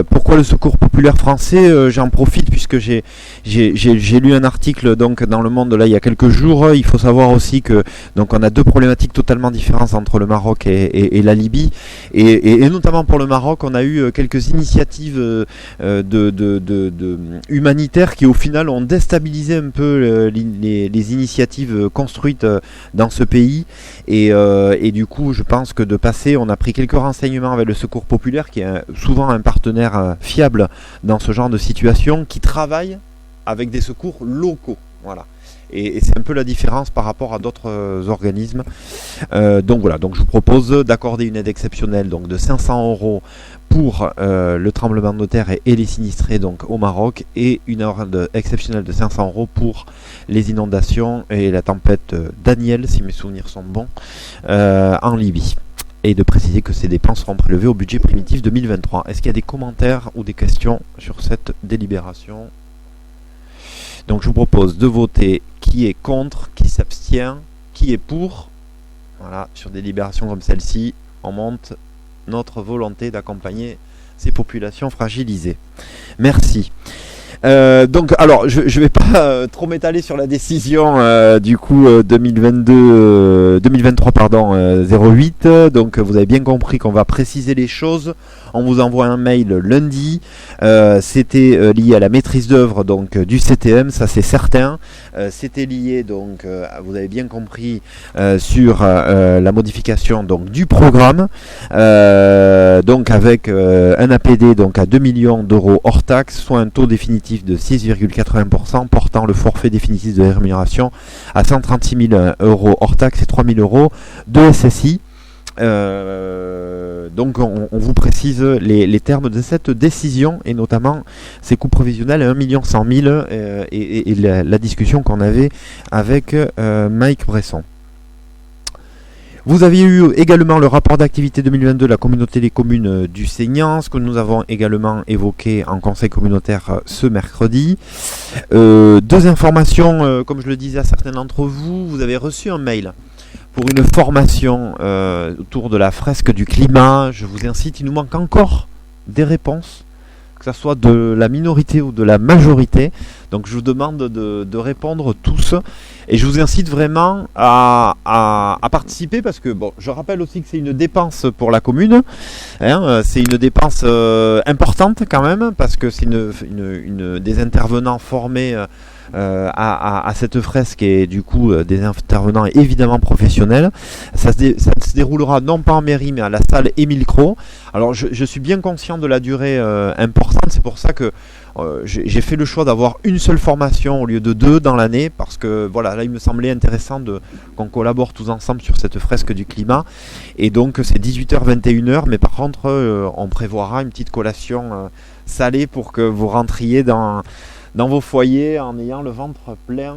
Pourquoi le Secours populaire français? J'en profite puisque j'ai lu un article donc dans Le Monde là il y a quelques jours. Il faut savoir aussi que donc on a 2 problématiques totalement différentes entre le Maroc et la Libye, et notamment pour le Maroc, on a eu quelques initiatives humanitaires qui au final ont déstabilisé un peu les initiatives construites dans ce pays, et du coup je pense que de passer, on a pris quelques renseignements avec le Secours populaire qui est souvent un partenaire fiable dans ce genre de situation, qui travaille avec des secours locaux, voilà. Et c'est un peu la différence par rapport à d'autres organismes. Donc voilà, donc je vous propose d'accorder une aide exceptionnelle donc de 500 € pour le tremblement de terre et les sinistrés donc au Maroc, et une aide exceptionnelle de 500 € pour les inondations et la tempête Daniel, si mes souvenirs sont bons, en Libye. Et de préciser que ces dépenses seront prélevées au budget primitif 2023. Est-ce qu'il y a des commentaires ou des questions sur cette délibération? Donc je vous propose de voter qui est contre, qui s'abstient, qui est pour. Voilà, sur des délibérations comme celle-ci, on montre notre volonté d'accompagner ces populations fragilisées. Merci. Donc alors je vais pas trop m'étaler sur la décision du coup 2023 08. Donc vous avez bien compris qu'on va préciser les choses. On vous envoie un mail lundi. C'était lié à la maîtrise d'œuvre donc du CTM, ça c'est certain. C'était lié donc vous avez bien compris sur la modification donc du programme, donc avec un APD donc à 2 millions € hors taxe, soit un taux définitif de 6,80%, portant le forfait définitif de rémunération à 136 000 € hors taxe et 3 000 € de SSI. Donc on vous précise les termes de cette décision, et notamment ces coûts prévisionnels à 1 100 000 et la discussion qu'on avait avec Mike Bresson. Vous avez eu également le rapport d'activité 2022 de la communauté des communes du Seignan, ce que nous avons également évoqué en conseil communautaire ce mercredi. 2 informations, comme je le disais à certains d'entre vous, vous avez reçu un mail pour une formation autour de la fresque du climat. Je vous incite, il nous manque encore des réponses, que ce soit de la minorité ou de la majorité. Donc je vous demande de répondre tous, et je vous incite vraiment à participer, parce que bon, je rappelle aussi que c'est une dépense pour la commune, hein, c'est une dépense importante quand même, parce que c'est une des intervenants formés à cette fresque, et du coup des intervenants évidemment professionnels. Ça se déroulera non pas en mairie mais à la salle Émile Cros. Alors je suis bien conscient de la durée importante, c'est pour ça que j'ai fait le choix d'avoir une seule formation au lieu de 2 dans l'année, parce que voilà, là il me semblait intéressant qu'on collabore tous ensemble sur cette fresque du climat. Et donc c'est 18h 21h, mais par contre on prévoira une petite collation salée pour que vous rentriez dans vos foyers en ayant le ventre plein,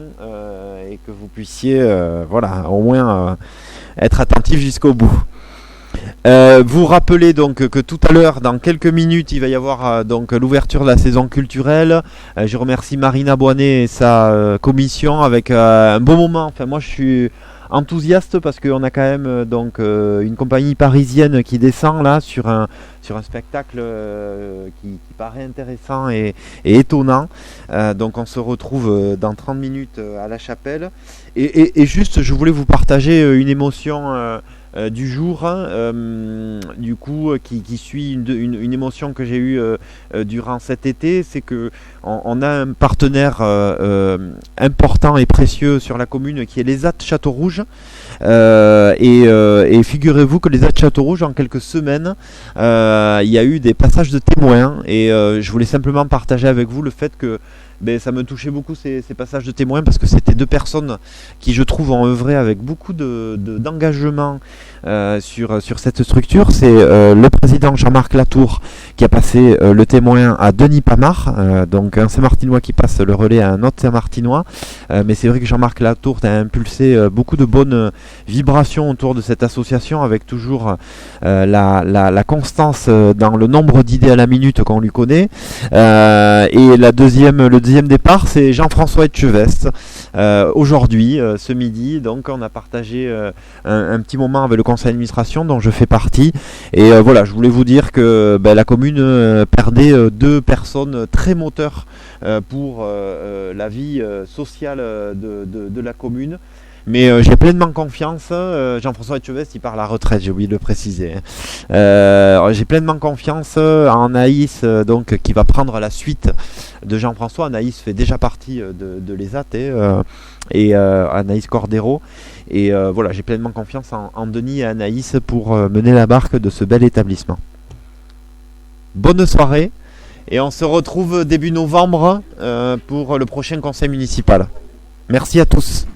et que vous puissiez voilà, au moins être attentif jusqu'au bout. Vous rappelez donc que tout à l'heure, dans quelques minutes, il va y avoir donc l'ouverture de la saison culturelle. Je remercie Marina Boinet et sa commission avec un beau moment. Enfin, moi je suis enthousiaste parce qu'on a quand même donc une compagnie parisienne qui descend là sur un spectacle qui paraît intéressant et étonnant. Donc on se retrouve dans 30 minutes à la chapelle. Et juste, je voulais vous partager une émotion du jour, du coup, qui suit une émotion que j'ai eue durant cet été. C'est que on a un partenaire important et précieux sur la commune qui est les ZAT Château-Rouge, et figurez-vous que les ZAT Château-Rouge, en quelques semaines, il y a eu des passages de témoins, et je voulais simplement partager avec vous le fait que ça me touchait beaucoup ces passages de témoins parce que c'était deux personnes qui, je trouve, ont œuvré avec beaucoup d'engagement sur cette structure. C'est le président Jean-Marc Latour qui a passé le témoin à Denis Pamard, donc un Saint-Martinois qui passe le relais à un autre Saint-Martinois. Mais c'est vrai que Jean-Marc Latour a impulsé beaucoup de bonnes vibrations autour de cette association, avec toujours la constance dans le nombre d'idées à la minute qu'on lui connaît. Et le deuxième départ, c'est Jean-François Etchevest. Aujourd'hui, ce midi, donc on a partagé un petit moment avec le conseil d'administration dont je fais partie. Et voilà, je voulais vous dire que la commune perdait deux personnes très moteurs pour la vie sociale de la commune. Mais j'ai pleinement confiance. Jean-François Etchevest, il part à la retraite, j'ai oublié de le préciser. J'ai pleinement confiance en Anaïs, donc, qui va prendre la suite de Jean-François. Anaïs fait déjà partie de l'ESAT et Anaïs Cordero. Et voilà, j'ai pleinement confiance en Denis et Anaïs pour mener la barque de ce bel établissement. Bonne soirée et on se retrouve début novembre pour le prochain conseil municipal. Merci à tous.